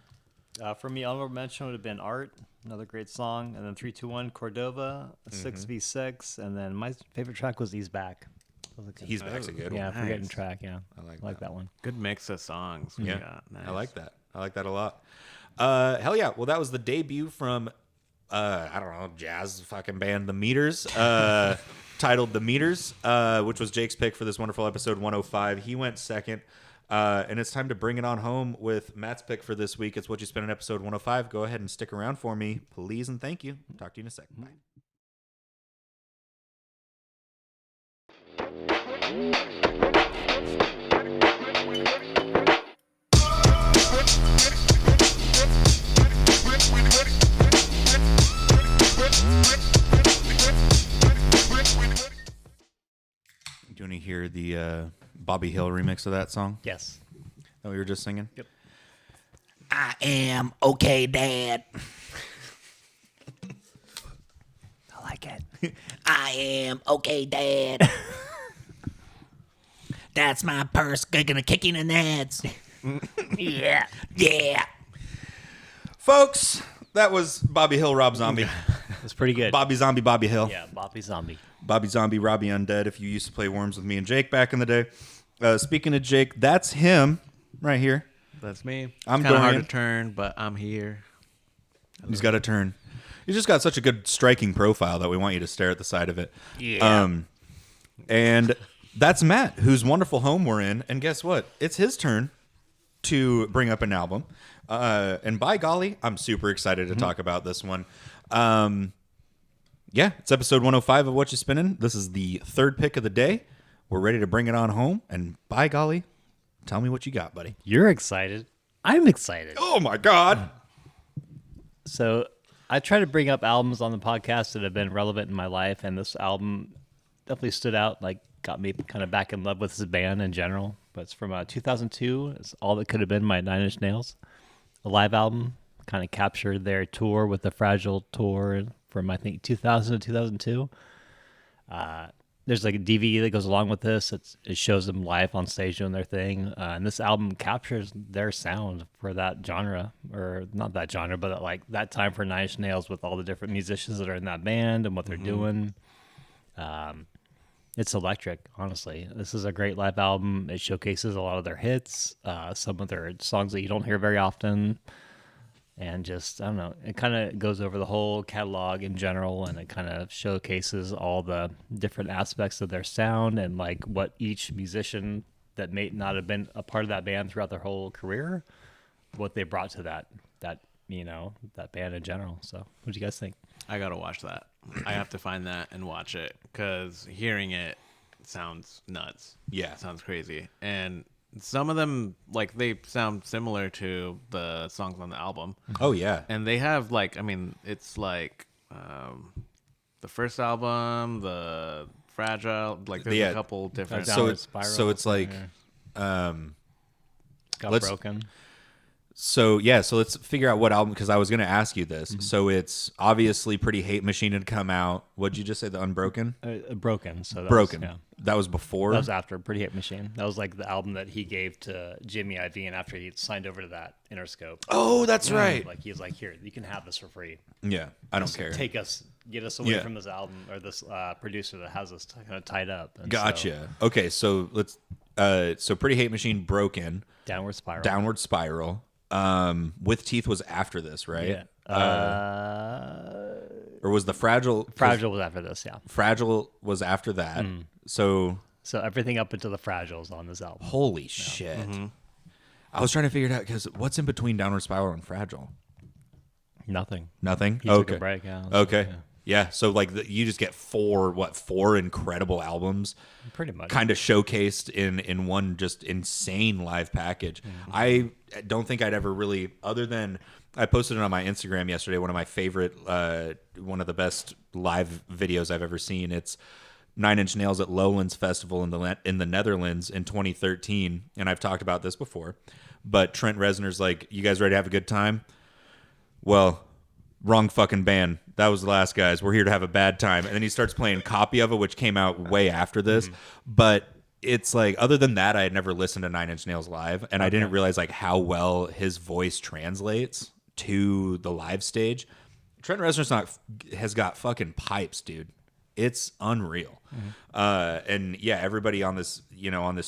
For me, honorable mention would have been Art, another great song, and then 3-2-1 Cordova, 6v6, and then my favorite track was He's Back. He's Back's a good Yeah, one. forgetting Nice. track. Yeah, I like like that. that one. Good mix of songs. we Yeah, got. Nice. I like that. I like that a lot. Hell yeah. Well, that was the debut from I don't know, jazz fucking band The Meters, titled The Meters, which was Jake's pick for this wonderful episode 105. He went second. And it's time to bring it on home with Matt's pick for this week. It's Whatchu Spinnin episode 105. Go ahead and stick around for me, please, and thank you. Talk to you in a sec. Bye. Do you want to hear the Bobby Hill remix of that song Yes. that we were just singing? Yep. I am okay, Dad. I like it. I am okay, Dad. That's my purse. Gonna kick you in the heads. Yeah. Folks, that was Bobby Hill, Rob Zombie. It's pretty good. Bobby Zombie, Bobby Hill. Yeah, Bobby Zombie. Bobby Zombie, Robbie Undead, if you used to play Worms with me and Jake back in the day. Speaking of Jake, that's him right here. That's me. I'm kind of hard Dorian. to turn, but I'm here. He's got a turn. He's just got such a good striking profile that we want you to stare at the side of it. Yeah. And that's Matt, whose wonderful home we're in. And guess what? It's his turn to bring up an album. And by golly, I'm super excited to talk about this one. Yeah, it's episode 105 of Whatchu Spinnin. This is the third pick of the day. We're ready to bring it on home. And by golly, tell me what you got, buddy. You're excited. I'm excited. Oh, my God. So I try to bring up albums on the podcast that have been relevant in my life, and this album definitely stood out, like got me kind of back in love with this band in general. But it's from 2002. It's All That Could Have Been My Nine Inch Nails. A live album, kind of captured their tour with the Fragile tour from, I think, 2000 to 2002. There's like a DVD that goes along with this. It shows them live on stage doing their thing. And this album captures their sound for that genre, or not that genre, but like that time for Nine Inch Nails with all the different musicians that are in that band and what they're doing. It's electric, honestly. This is a great live album. It showcases a lot of their hits, some of their songs that you don't hear very often. And just, I don't know, it kind of goes over the whole catalog in general, and it kind of showcases all the different aspects of their sound and like what each musician that may not have been a part of that band throughout their whole career, what they brought to that band in general. So what do you guys think? I gotta watch that. I have to find that and watch it, because hearing it sounds nuts. Yeah. It sounds crazy. And some of them, like, they sound similar to the songs on the album. Oh, yeah. And they have, like, I mean, it's like the first album, the Fragile, like, there's Yeah. a couple different. Down- So Downward it's, Spiral. so it's like... Got Let's- broken. So let's figure out what album, because I was going to ask you this. So it's obviously Pretty Hate Machine had come out. What'd you just say? The Unbroken? Broken. So that Broken. Was, yeah. That was before? That was after Pretty Hit Machine. That was like the album that he gave to Jimmy Iovine after he signed over to that Interscope. Oh, that's right. Like he was like, here, you can have this for free. Yeah, I don't care. Get us away Yeah. from this album, or this producer that has us kind of tied up. And Gotcha. Okay, so let's... so Pretty Hate Machine, Broken. so Downward Spiral. Downward Spiral. With Teeth was after this, right? Yeah. Or was the Fragile... Fragile was after this, yeah. Fragile was after that. So... So everything up until the Fragiles on this album. Holy shit. I was trying to figure it out, because what's in between Downward Spiral and Fragile? Nothing. Nothing? He took a break, yeah. Okay. Yeah, so like you just get four incredible albums Pretty much. kind of showcased in one just insane live package. I don't think I'd ever really, other than I posted it on my Instagram yesterday, one of my favorite, one of the best live videos I've ever seen. It's Nine Inch Nails at Lowlands Festival in the Netherlands in 2013, and I've talked about this before, but Trent Reznor's like, you guys ready to have a good time? Well, wrong fucking band. That was the last guys. We're here to have a bad time. And then he starts playing Copy of It, which came out way after this. But it's like, other than that, I had never listened to Nine Inch Nails live, and I didn't realize like how well his voice translates to the live stage. Trent Reznor's has got fucking pipes, dude. It's unreal. And yeah, everybody on this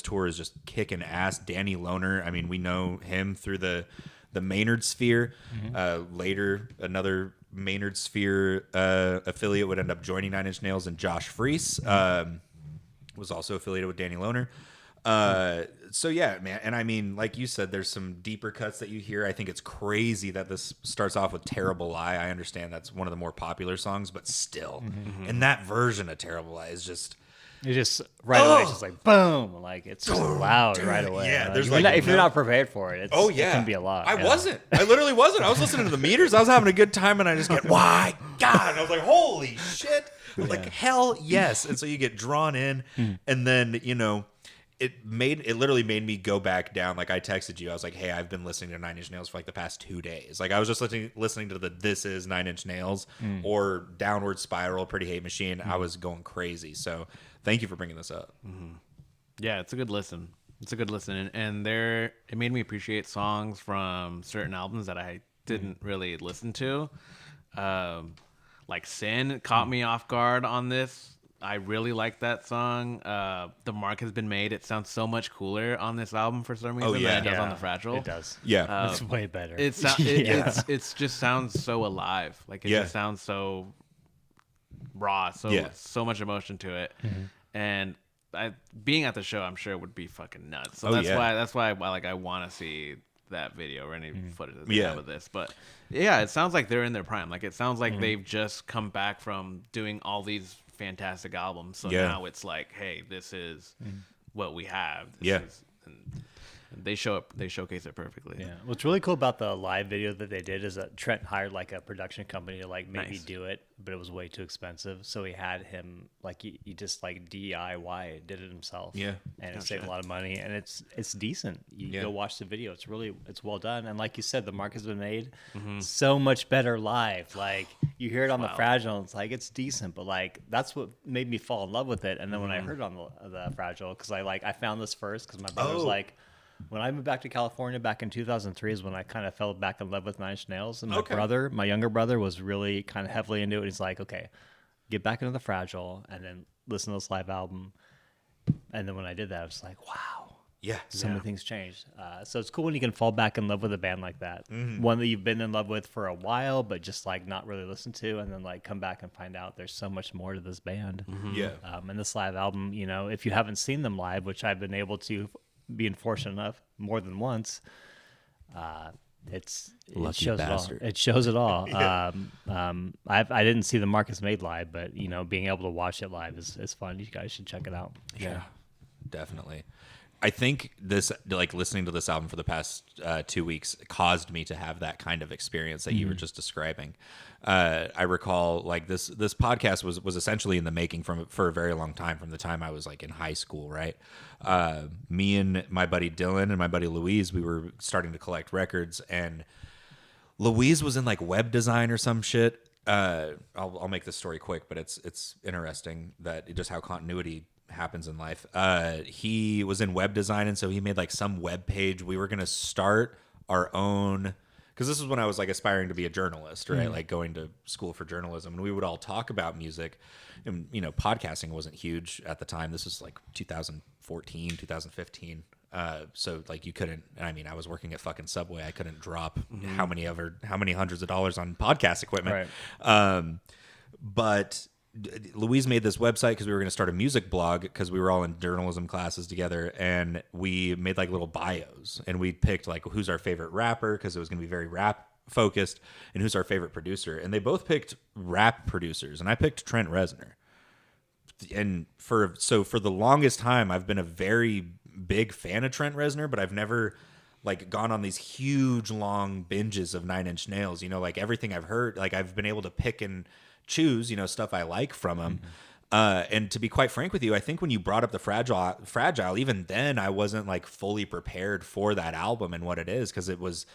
tour is just kicking ass. Danny Lohner, I mean, we know him through the Maynard Sphere. Later, another Maynard Sphere affiliate would end up joining Nine Inch Nails, and Josh Freese was also affiliated with Danny Lohner. So yeah, man. And I mean, like you said, there's some deeper cuts that you hear. I think it's crazy that this starts off with Terrible Lie. I understand that's one of the more popular songs, but still. And that version of Terrible Lie is just... It's just right away, it's just like boom, like it's just loud right away. Yeah, Like, there's if you're not prepared for it, it can be a lot. I wasn't. I literally wasn't. I was listening to the meters. I was having a good time, and I just get, why God? And I was like, holy shit! I was like, hell yes! And so you get drawn in, and then it literally made me go back down. Like I texted you, I was like, hey, I've been listening to Nine Inch Nails for like the past 2 days. Like I was just listening to the This Is Nine Inch Nails or Downward Spiral, Pretty Hate Machine. I was going crazy. So thank you for bringing this up. Yeah, it's a good listen. And it made me appreciate songs from certain albums that I didn't really listen to. Like Sin caught me off guard on this. I really like that song. The Mark Has Been Made. It sounds so much cooler on this album for some reason than it does on the Fragile. It does. Yeah. It's way better. It just sounds so alive. Like it just sounds so raw. So much emotion to it. And being at the show, I'm sure it would be fucking nuts. So that's why I want to see that video or any footage that they have of this. But yeah, it sounds like they're in their prime. Like it sounds like they've just come back from doing all these fantastic albums. So now it's like, hey, this is what we have. They showcase it perfectly. Yeah. What's really cool about the live video that they did is that Trent hired like a production company to like maybe do it, but it was way too expensive. So he had him like he just like DIY did it himself. Yeah. And it saved a lot of money, and it's decent. You go watch the video. It's well done. And like you said, the Mark Has Been Made so much better live. Like you hear it on the Fragile, and it's like it's decent, but like that's what made me fall in love with it. And then when I heard it on the Fragile, because I found this first because my brother was like, when I moved back to California back in 2003 is when I kind of fell back in love with Nine Inch Nails. And my younger brother, was really kind of heavily into it. He's like, okay, get back into the Fragile and then listen to this live album. And then when I did that, I was like, wow. Yeah. So many things changed. So it's cool when you can fall back in love with a band like that. One that you've been in love with for a while, but just like not really listened to, and then like come back and find out there's so much more to this band. Yeah. And this live album, if you haven't seen them live, which I've been able to being fortunate enough more than once, it shows bastard. it all. It shows it all. I didn't see the Mark Has Made live, but being able to watch it live is fun. You guys should check it out. Yeah, definitely. I think this, like listening to this album for the past 2 weeks, caused me to have that kind of experience that you were just describing. I recall like this podcast was essentially in the making for a very long time, from the time I was like in high school, right? Me and my buddy Dylan and my buddy Louise, we were starting to collect records, and Louise was in like web design or some shit. I'll make this story quick, but it's interesting that just how continuity happens in life. He was in web design, and so he made like some web page. We were gonna start our own, because this is when I was like aspiring to be a journalist, right? Like going to school for journalism, and we would all talk about music. And podcasting wasn't huge at the time. This was like 2014, 2015. So like you couldn't. I mean, I was working at fucking Subway. I couldn't drop how many hundreds of dollars on podcast equipment. Right. But Louise made this website because we were going to start a music blog, because we were all in journalism classes together, and we made like little bios, and we picked like who's our favorite rapper, because it was going to be very rap focused, and who's our favorite producer. And they both picked rap producers, and I picked Trent Reznor. And for the longest time, I've been a very big fan of Trent Reznor, but I've never like gone on these huge long binges of Nine Inch Nails. Like everything I've heard, like I've been able to pick and choose, stuff I like from him. And to be quite frank with you, I think when you brought up the Fragile, even then I wasn't like fully prepared for that album and what it is, because it was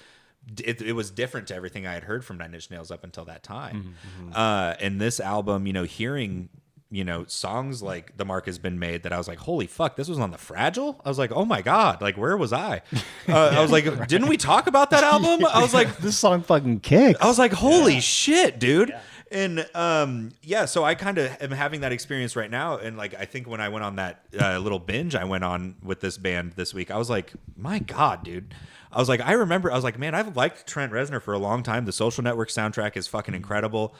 different to everything I had heard from Nine Inch Nails up until that time. And this album, hearing songs like The Mark Has Been Made, that I was like, holy fuck, this was on the Fragile? I was like, oh my God, like where was I? I was like, didn't we talk about that album? I was like, This song fucking kicks. I was like, holy shit, dude. Yeah. And so I kind of am having that experience right now. And like, I think when I went on that little binge I went on with this band this week, I was like, my God, dude. I was like, man, I've liked Trent Reznor for a long time. The Social Network soundtrack is fucking incredible.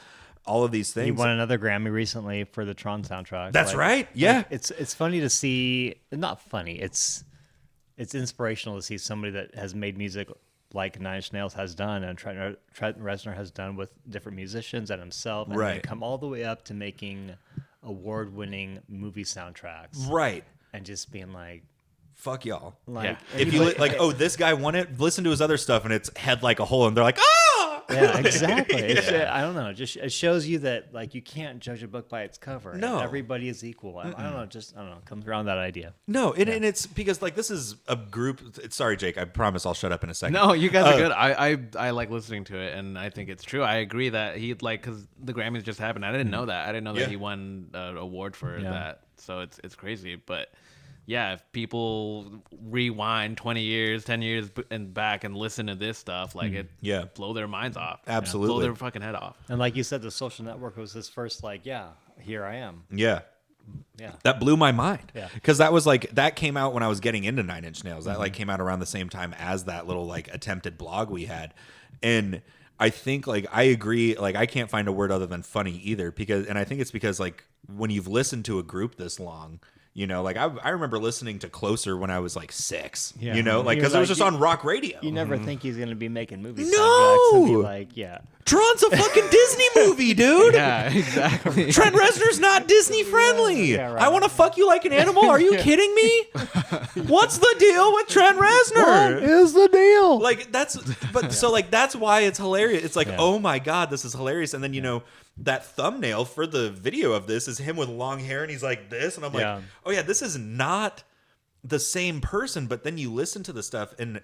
All of these things. He won another Grammy recently for the Tron soundtrack. That's right. Yeah. Like, it's funny to see. Not funny. It's inspirational to see somebody that has made music like Nine Inch Nails has done, and Trent Reznor has done with different musicians and himself, and then come all the way up to making award-winning movie soundtracks. Right. And just being like, fuck y'all. Like, if you this guy won it, listen to his other stuff, and it's had like a hole, and they're like, ah! Yeah, exactly. I don't know. It shows you that like you can't judge a book by its cover. No, everybody is equal. I don't know. I don't know. Comes around that idea. No, and it's because like this is a group. Sorry, Jake. I promise I'll shut up in a second. No, you guys are good. I like listening to it, and I think it's true. I agree that he because the Grammys just happened. I didn't know that. I didn't know that he won an award for that. So it's crazy, but. yeah, if people rewind 20 years, 10 years and back and listen to this stuff, like it blow their minds off. Absolutely. Blow their fucking head off. And like you said, The Social Network was his first, like, here I am. Yeah. Yeah. That blew my mind. Yeah. Because that was like, that came out when I was getting into Nine Inch Nails. That like came out around the same time as that little like attempted blog we had. And I think like, I agree. Like I can't find a word other than funny either and I think it's because like when you've listened to a group this long, you know, like I remember listening to Closer when I was like 6, you know, like because it was just on rock radio. You never think he's going to be making movies. No! And be like, Tron's a fucking Disney movie, dude. Yeah, exactly. Trent Reznor's not Disney friendly. Yeah, right. I want to fuck you like an animal. Are you kidding me? What's the deal with Trent Reznor? What is the deal? Like so like that's why it's hilarious. It's like, oh my God, this is hilarious. And then you know that thumbnail for the video of this is him with long hair and he's like this, and I'm like, oh yeah, this is not the same person. But then you listen to the stuff and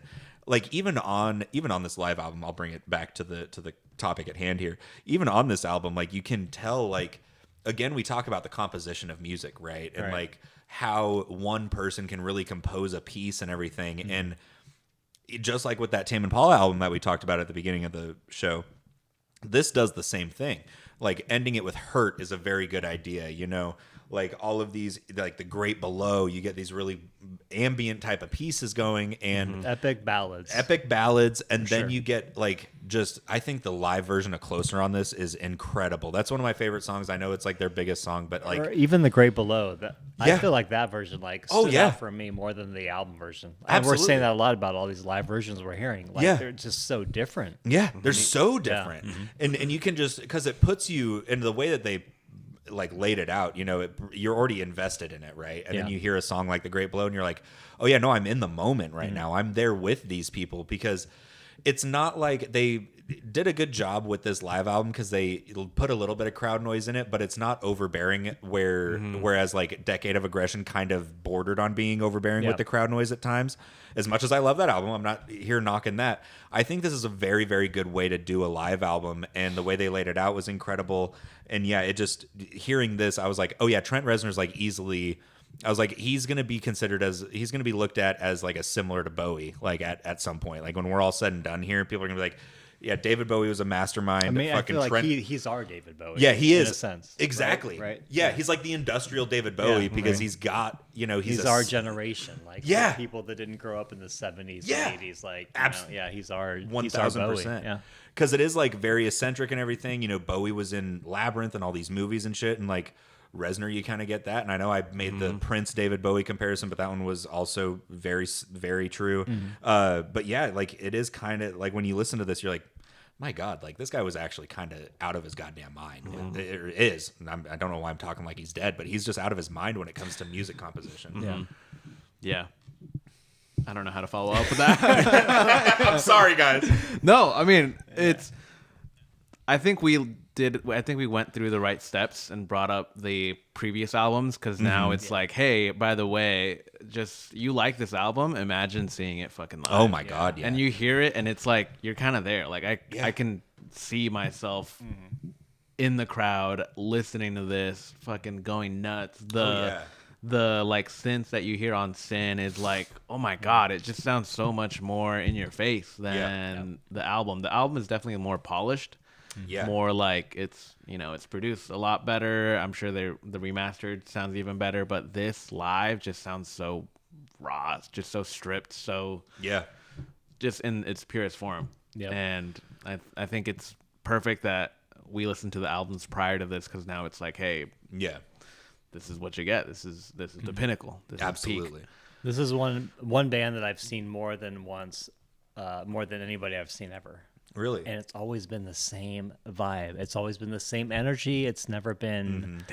like even on this live album, I'll bring it back to the topic at hand here. Even on this album, like you can tell, like again, we talk about the composition of music, right? And like how one person can really compose a piece and everything. And just like with that Tame Impala album that we talked about at the beginning of the show, this does the same thing. Like ending it with Hurt is a very good idea, you know, like all of these, like The Great Below, you get these really ambient type of pieces going and epic ballads. And then you get like I think the live version of Closer on this is incredible. That's one of my favorite songs. I know it's like their biggest song, but like or even The Great Below. I feel like that version like stood out for me more than the album version. And we're saying that a lot about all these live versions we're hearing. Like they're just so different. Yeah, they're so different. And you can just, because it puts you in the way that they like laid it out, you know, you're already invested in it, right? And then you hear a song like The Great Below and you're like, oh yeah, no, I'm in the moment right now. I'm there with these people, because it's not like they did a good job with this live album because they put a little bit of crowd noise in it, but it's not overbearing whereas like Decade of Aggression kind of bordered on being overbearing with the crowd noise at times. As much as I love that album, I'm not here knocking that. I think this is a very, very good way to do a live album, and the way they laid it out was incredible. And yeah, it just, hearing this, I was like, oh yeah, Trent Reznor's like easily, I was like, he's going to be looked at as like a similar to Bowie, like at some point. Like when we're all said and done here, people are going to be like, yeah, David Bowie was a mastermind. I mean, fucking I feel like Trent... he's our David Bowie. Yeah, he is. In a sense. Exactly. Right? Yeah, he's like the industrial David Bowie because he's got, you know, he's our generation. Like Yeah. people that didn't grow up in the 70s Yeah. and 80s. Like, he's our 1,000%. Yeah. Because it is like very eccentric and everything. You know, Bowie was in Labyrinth and all these movies and shit, and like Reznor, you kind of get that. And I know I made the Prince David Bowie comparison, but that one was also very, very true. But yeah, like it is kind of like when you listen to this, you're like, my God, like this guy was actually kind of out of his goddamn mind. It is. And I don't know why I'm talking like he's dead, but he's just out of his mind when it comes to music composition. Yeah. I don't know how to follow up with that. I'm sorry, guys. No, I mean, I think we went through the right steps and brought up the previous albums, because now it's like, hey, by the way, just you like this album, imagine seeing it fucking live. Oh my God, yeah. And you hear it and it's like you're kind of there. Like I can see myself in the crowd listening to this, fucking going nuts. The like synth that you hear on Sin is like, oh my God, it just sounds so much more in your face than the album. The album is definitely more polished. Yeah. More like it's produced a lot better. I'm sure the remastered sounds even better, but this live just sounds so raw. It's just so stripped, so just in its purest form. Yeah. And I think it's perfect that we listened to the albums prior to this, because now it's like, hey, this is what you get. This is the pinnacle. This Absolutely. is peak. This is one band that I've seen more than once, more than anybody I've seen ever. Really? And it's always been the same vibe. It's always been the same energy. It's never been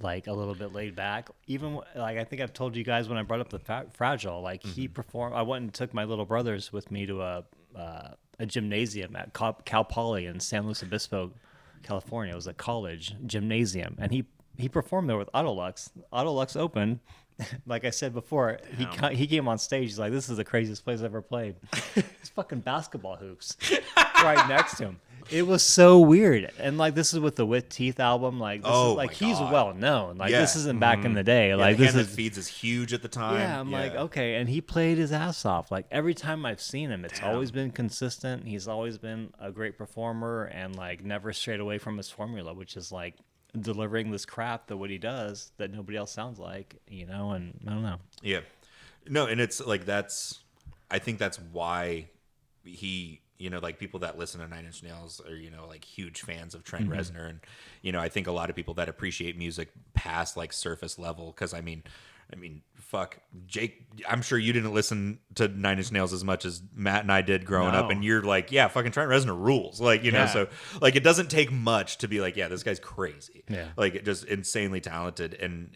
like a little bit laid back. Even like I think I've told you guys when I brought up the Fragile, like he performed. I went and took my little brothers with me to a gymnasium at Cal Poly in San Luis Obispo, California. It was a college gymnasium, and he performed there with Autolux. Autolux opened. Like I said before, he came on stage. He's like, "This is the craziest place I've ever played." It's fucking basketball hoops right next to him. It was so weird. And like this is with the With Teeth album. Like this Oh is like my he's God. well known. Like Yeah. this isn't back in the day. Yeah, Like the this Hand is That Feeds is huge at the time. yeah, I'm like, okay. And he played his ass off. Like every time I've seen him, it's Damn. always been consistent. He's always been a great performer and like never strayed away from his formula, which is like delivering this crap that what he does that nobody else sounds like, and I don't know. Yeah. No, and it's like I think that's why he, like people that listen to Nine Inch Nails are, like huge fans of Trent Reznor. And, I think a lot of people that appreciate music past like surface level. Cause I mean, fuck, Jake, I'm sure you didn't listen to Nine Inch Nails as much as Matt and I did growing up. And you're like, yeah, fucking Trent Reznor rules. Like, so like it doesn't take much to be like, yeah, this guy's crazy. Yeah. Like it just insanely talented. And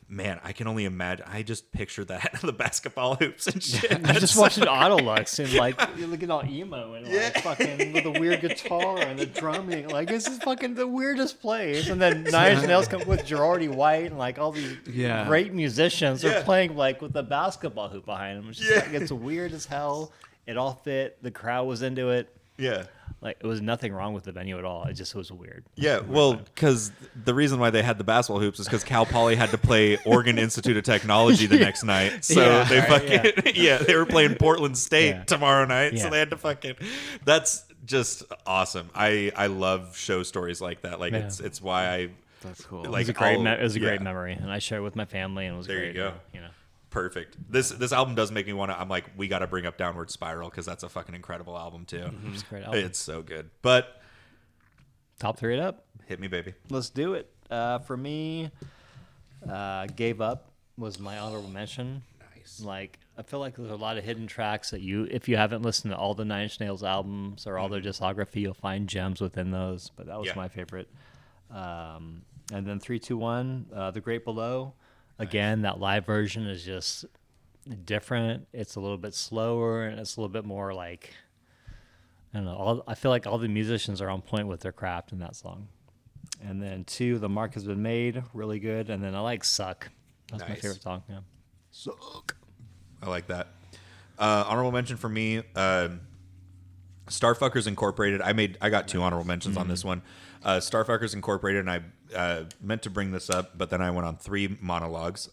man, I can only imagine. I just picture that the basketball hoops and shit. I'm just watching Autolux and like you're looking all emo and like fucking with a weird guitar and the drumming. Like this is fucking the weirdest place. And then Nine Inch Nails come with Gerardi White and like all these great musicians are playing like with the basketball hoop behind them. It's just like it's weird as hell. It all fit. The crowd was into it. Yeah. Like it was nothing wrong with the venue at all. It just was weird. Yeah, well, because the reason why they had the basketball hoops is because Cal Poly had to play Oregon Institute of Technology the next night. So they fucking, they were playing Portland State tomorrow night. So they had to fucking, that's just awesome. I love show stories like that. Like it's why That's cool. like it was a great memory. And I shared it with my family and it was There great. you go. You know. Perfect. This album does make me want to. I'm like, we got to bring up Downward Spiral because that's a fucking incredible album too. It's a great album. It's so good. But Top 3 it up. hit me, baby. Let's do it. For me, Gave Up was my honorable mention. Nice. Like, I feel like there's a lot of hidden tracks that if you haven't listened to all the Nine Inch Nails albums or all their discography, you'll find gems within those. But that was my favorite. And then 3, 2, 1, The Great Below. Again, that live version is just different. It's a little bit slower and it's a little bit more like, I don't know. I feel like all the musicians are on point with their craft in that song. And then 2, The Mark Has Been Made, really good. And then I like Suck. That's my favorite song. Yeah. Suck. I like that. Honorable mention for me, Starfuckers Incorporated. I got 2 honorable mentions on this one. Starfuckers Incorporated, and I meant to bring this up, but then I went on 3 monologues.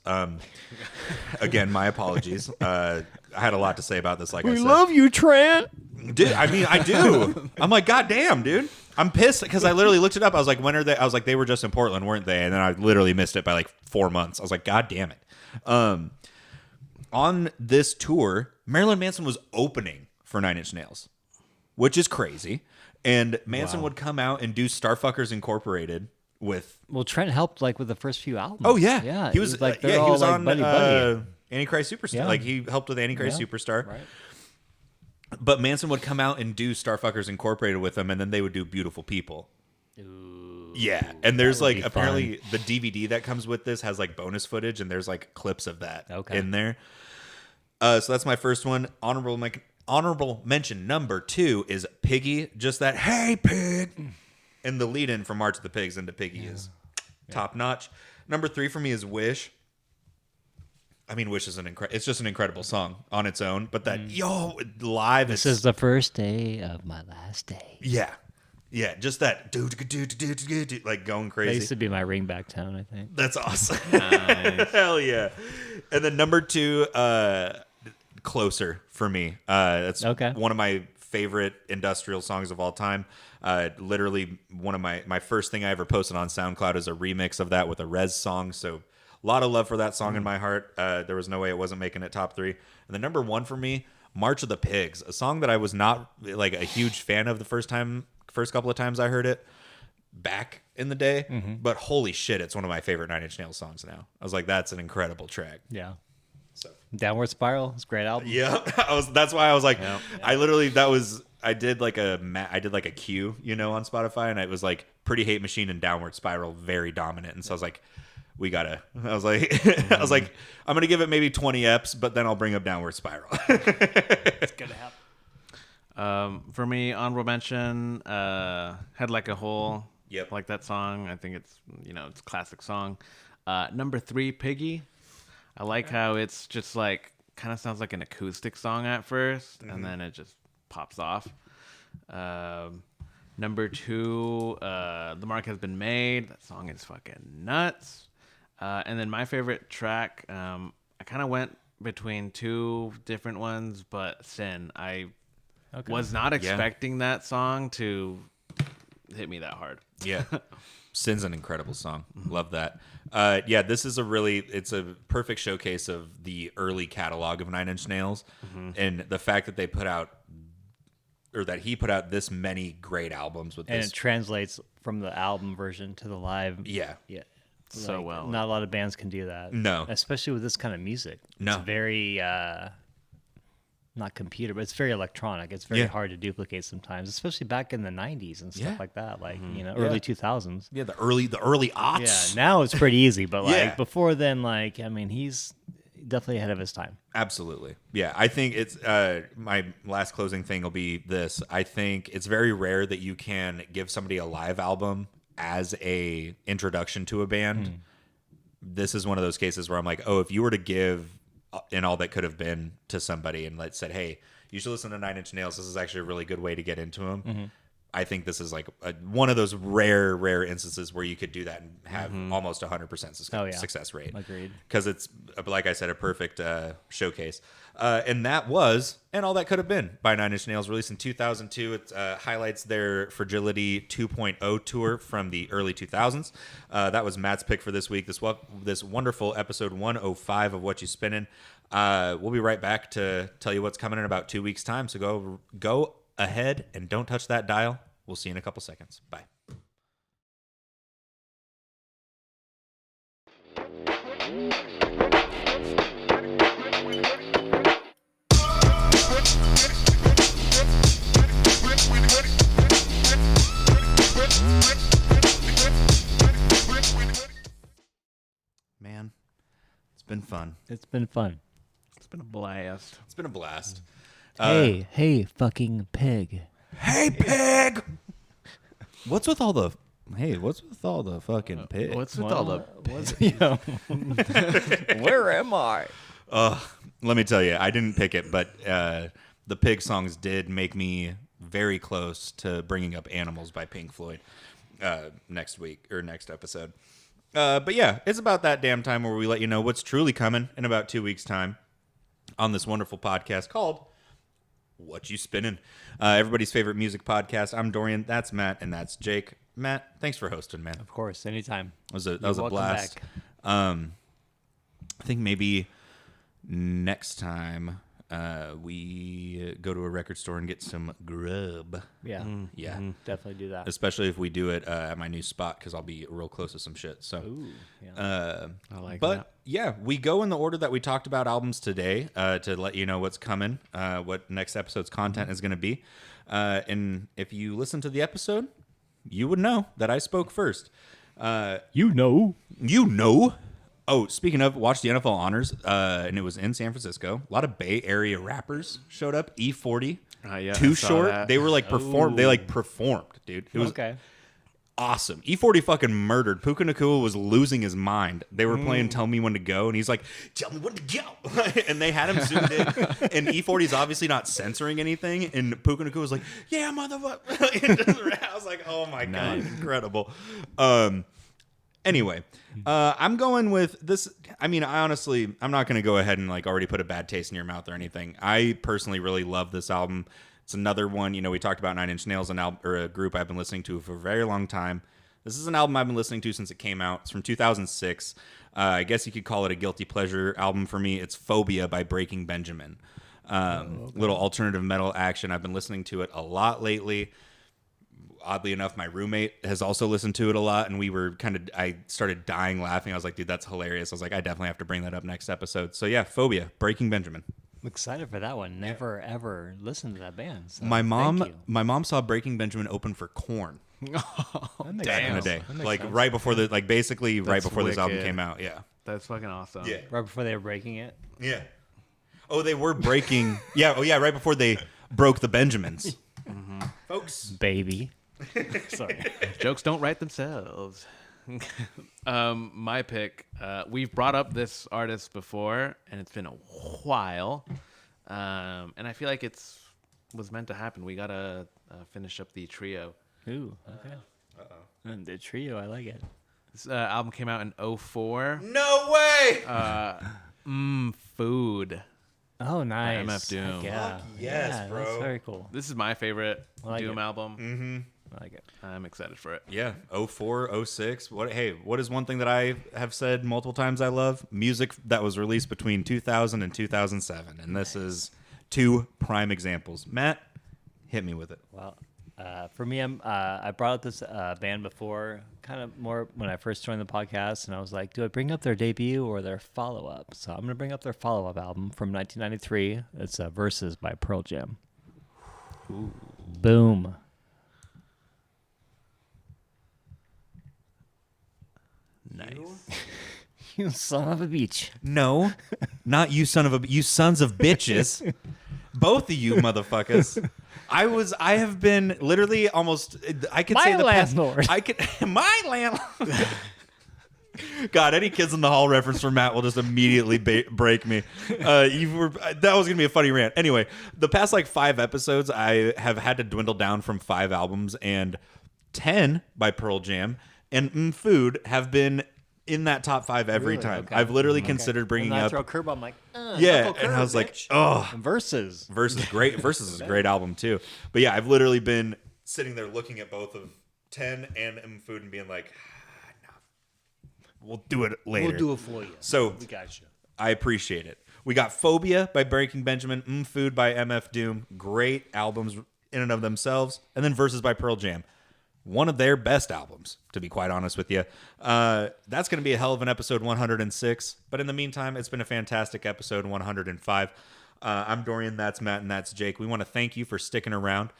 Again, my apologies. I had a lot to say about this. Like I said, love you, Trent. dude. I mean, I do. I'm like, God damn, dude. I'm pissed because I literally looked it up. I was like, when are they? I was like, they were just in Portland, weren't they? And then I literally missed it by like 4 months. I was like, God damn it. On this tour, Marilyn Manson was opening for Nine Inch Nails, which is crazy. And Manson would come out and do Starfuckers Incorporated with. Well, Trent helped like with the first few albums. Oh yeah, yeah. He was like he all, was like, on buddy. Antichrist Superstar. Yeah. Like he helped with Antichrist Superstar. Right. But Manson would come out and do Starfuckers Incorporated with them, and then they would do Beautiful People. Ooh, Yeah, and there's would like be apparently the DVD that comes with this has like bonus footage, and there's like clips of that in there. So that's my first one. Honorable mention number 2 is Piggy. Just that, hey pig, and the lead in from March of the Pigs into Piggy is top notch. Number 3 for me is Wish. I mean, Wish is it's just an incredible song on its own. But that live, This is the first day of my last day. Yeah, just that like going That crazy. used to be my ringback tone, I think. That's awesome. Nice. Hell yeah. And then number 2, Closer for me. That's one of my favorite industrial songs of all time. Literally one of my first thing I ever posted on SoundCloud is a remix of that with a Rez song. So a lot of love for that song in my heart. There was no way it wasn't making it top 3. And then number 1 for me, March of the Pigs, a song that I was not like a huge fan of the first couple of times I heard it back in the day. But holy shit, it's one of my favorite Nine Inch Nails songs now. I was like, that's an incredible track. Yeah. So Downward Spiral, it's a great album. yeah, that's why I was like, I literally I did like a queue, on Spotify, and it was like Pretty Hate Machine and Downward Spiral very dominant, and so I was like, I was like, I'm gonna give it maybe 20 eps, but then I'll bring up Downward Spiral. It's gonna happen. For me, honorable mention, Head Like a Hole. Yep. Like that song. I think it's, it's a classic song. Number 3, Piggy. I like how it's just like, kind of sounds like an acoustic song at first, and then it just pops off. Number 2, The Mark Has Been Made. That song is fucking nuts. And then my favorite track, I kind of went between 2 different ones, but Sin. I was not expecting that song to hit me that hard. Yeah. Sin's an incredible song. Love that. Yeah, this is it's a perfect showcase of the early catalog of Nine Inch Nails, and the fact that they put out, or that he put out this many great albums with And this. it translates from the album version to the live. Yeah. Yeah. So well. Not a lot of bands can do that. No. Especially with this kind of music. No. It's very, not computer, but it's very electronic. It's very Yeah. hard to duplicate sometimes, especially back in the 90s and stuff Yeah. like that. Like, early 2000s. Yeah, the early aughts. Yeah, now it's pretty easy, but like Yeah. before then, like, I mean, he's definitely ahead of his time. Absolutely. Yeah, I think it's my last closing thing will be this. I think it's very rare that you can give somebody a live album as a introduction to a band. This is one of those cases where I'm like, oh, if you were to give In All That Could Have Been to somebody and said, hey, you should listen to Nine Inch Nails. This is actually a really good way to get into them. I think this is like one of those rare instances where you could do that and have almost 100% success rate. Agreed. Because it's, like I said, a perfect showcase. And that was And All That Could Have Been by Nine Inch Nails, released in 2002. It highlights their Fragility 2.0 tour from the early 2000s. That was Matt's pick for this week, this wonderful episode 105 of Whatchu Spinnin. We'll be right back to tell you what's coming in about 2 weeks' time. So go ahead and don't touch that dial. We'll see you in a couple seconds. Bye. Man, it's been fun. It's been fun. It's been a blast. It's been a blast. Hey, fucking pig. Hey, pig! What's with all the fucking pig? What's with all the... Where am I? Let me tell you, I didn't pick it, but the pig songs did make me very close to bringing up Animals by Pink Floyd next week or next episode. But yeah, it's about that damn time where we let you know what's truly coming in about 2 weeks' time on this wonderful podcast called Whatchu Spinnin', everybody's favorite music podcast. I'm Dorian, that's Matt, and that's Jake. Matt, thanks for hosting, man. Of course, anytime. That was a blast. Back. I think maybe next time we go to a record store and get some grub. Yeah. Yeah. Definitely do that. Especially if we do it at my new spot, because I'll be real close to some shit. So, Ooh, yeah. I like but that. yeah, we go in the order that we talked about albums today to let you know what's coming, what next episode's content is going to be. And if you listen to the episode, you would know that I spoke first. You know. Oh, speaking of, watched the NFL Honors, and it was in San Francisco. A lot of Bay Area rappers showed up. E40, Yeah, Too I saw Short. that. They were like performed. They like performed, dude. It was Okay. awesome. E40 fucking murdered. Puka Nakua was losing his mind. They were playing Tell Me When to Go, and he's like, tell me when to go. And they had him zoomed in. And E40's obviously not censoring anything. And Puka Nakua was like, yeah, motherfucker. I was like, oh my God, incredible. Anyway, I'm going with this. I mean, I'm not going to go ahead and like already put a bad taste in your mouth or anything. I personally really love this album. It's another one, we talked about Nine Inch Nails, a group I've been listening to for a very long time. This is an album I've been listening to since it came out. It's from 2006. I guess you could call it a guilty pleasure album for me. It's Phobia by Breaking Benjamin. Little alternative metal action. I've been listening to it a lot lately. Oddly enough, my roommate has also listened to it a lot, and I started dying laughing. I was like, dude, that's hilarious. I was like, I definitely have to bring that up next episode. So yeah, Phobia, Breaking Benjamin. I'm excited for that one. Never ever listened to that band. So My thank you. mom saw Breaking Benjamin open for Korn That makes back in the sense. day, That makes like sense. right before right That's before this album wicked. came out. Yeah, That's fucking awesome. yeah, Right before they were breaking it. yeah. Oh, they were breaking. Yeah, right before they broke the Benjamins, folks. Baby. Sorry. Jokes don't write themselves. My pick. We've brought up this artist before, and it's been a while. And I feel like was meant to happen. We gotta finish up the trio. Ooh, okay. And the trio, I like it. This album came out in 2004. No way. Food. Oh, nice. MF Doom. Heck yeah. Fuck yes, Yeah, bro. That's very cool. This is my favorite like Doom it. album. I like it. I'm excited for it. Yeah, 04, 06. What is one thing that I have said multiple times I love? Music that was released between 2000 and 2007. And this is 2 prime examples. Matt, hit me with it. Well, for me, I brought up this band before, kind of more when I first joined the podcast, and I was like, do I bring up their debut or their follow-up? So I'm going to bring up their follow-up album from 1993. It's Versus by Pearl Jam. Ooh. Boom. Nice. You son of a bitch. No, not you you sons of bitches. Both of you motherfuckers. I have been literally almost, I could say My the past, landlord. I could, my landlord. God, any Kids in the Hall reference from Matt will just immediately break me. That was gonna be a funny rant. Anyway, the past like 5 episodes, I have had to dwindle down from 5 albums, and 10 by Pearl Jam and Food have been in that top 5 every Really? time. Okay. I've literally considered bringing and I up. throw a curve, I'm like, Yeah, knuckle and I curve, was like, bitch. oh, Versus. Versus great. Versus is a great album too. But yeah, I've literally been sitting there looking at both of 10 and Food and being like, no, we'll do it later. We'll do it for you. So We got you. I appreciate it. We got Phobia by Breaking Benjamin, Food by MF Doom. Great albums in and of themselves. And then Versus by Pearl Jam. One of their best albums, to be quite honest with you. That's going to be a hell of an episode 106. But in the meantime, it's been a fantastic episode 105. I'm Dorian, that's Matt, and that's Jake. We want to thank you for sticking around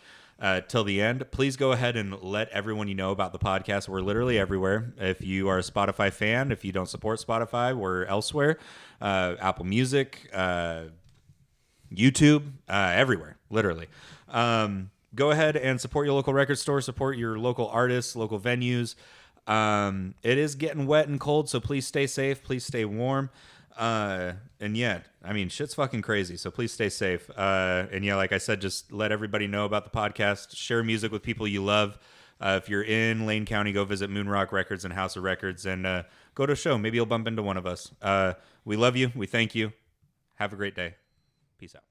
till the end. Please go ahead and let everyone you know about the podcast. We're literally everywhere. If you are a Spotify fan, if you don't support Spotify, we're elsewhere. Apple Music, YouTube, everywhere, literally. Go ahead and support your local record store, support your local artists, local venues. It is getting wet and cold, so please stay safe. Please stay warm. And yeah, I mean, shit's fucking crazy, so please stay safe. And yeah, like I said, just let everybody know about the podcast. Share music with people you love. If you're in Lane County, go visit Moonrock Records and House of Records and go to a show. Maybe you'll bump into one of us. We love you. We thank you. Have a great day. Peace out.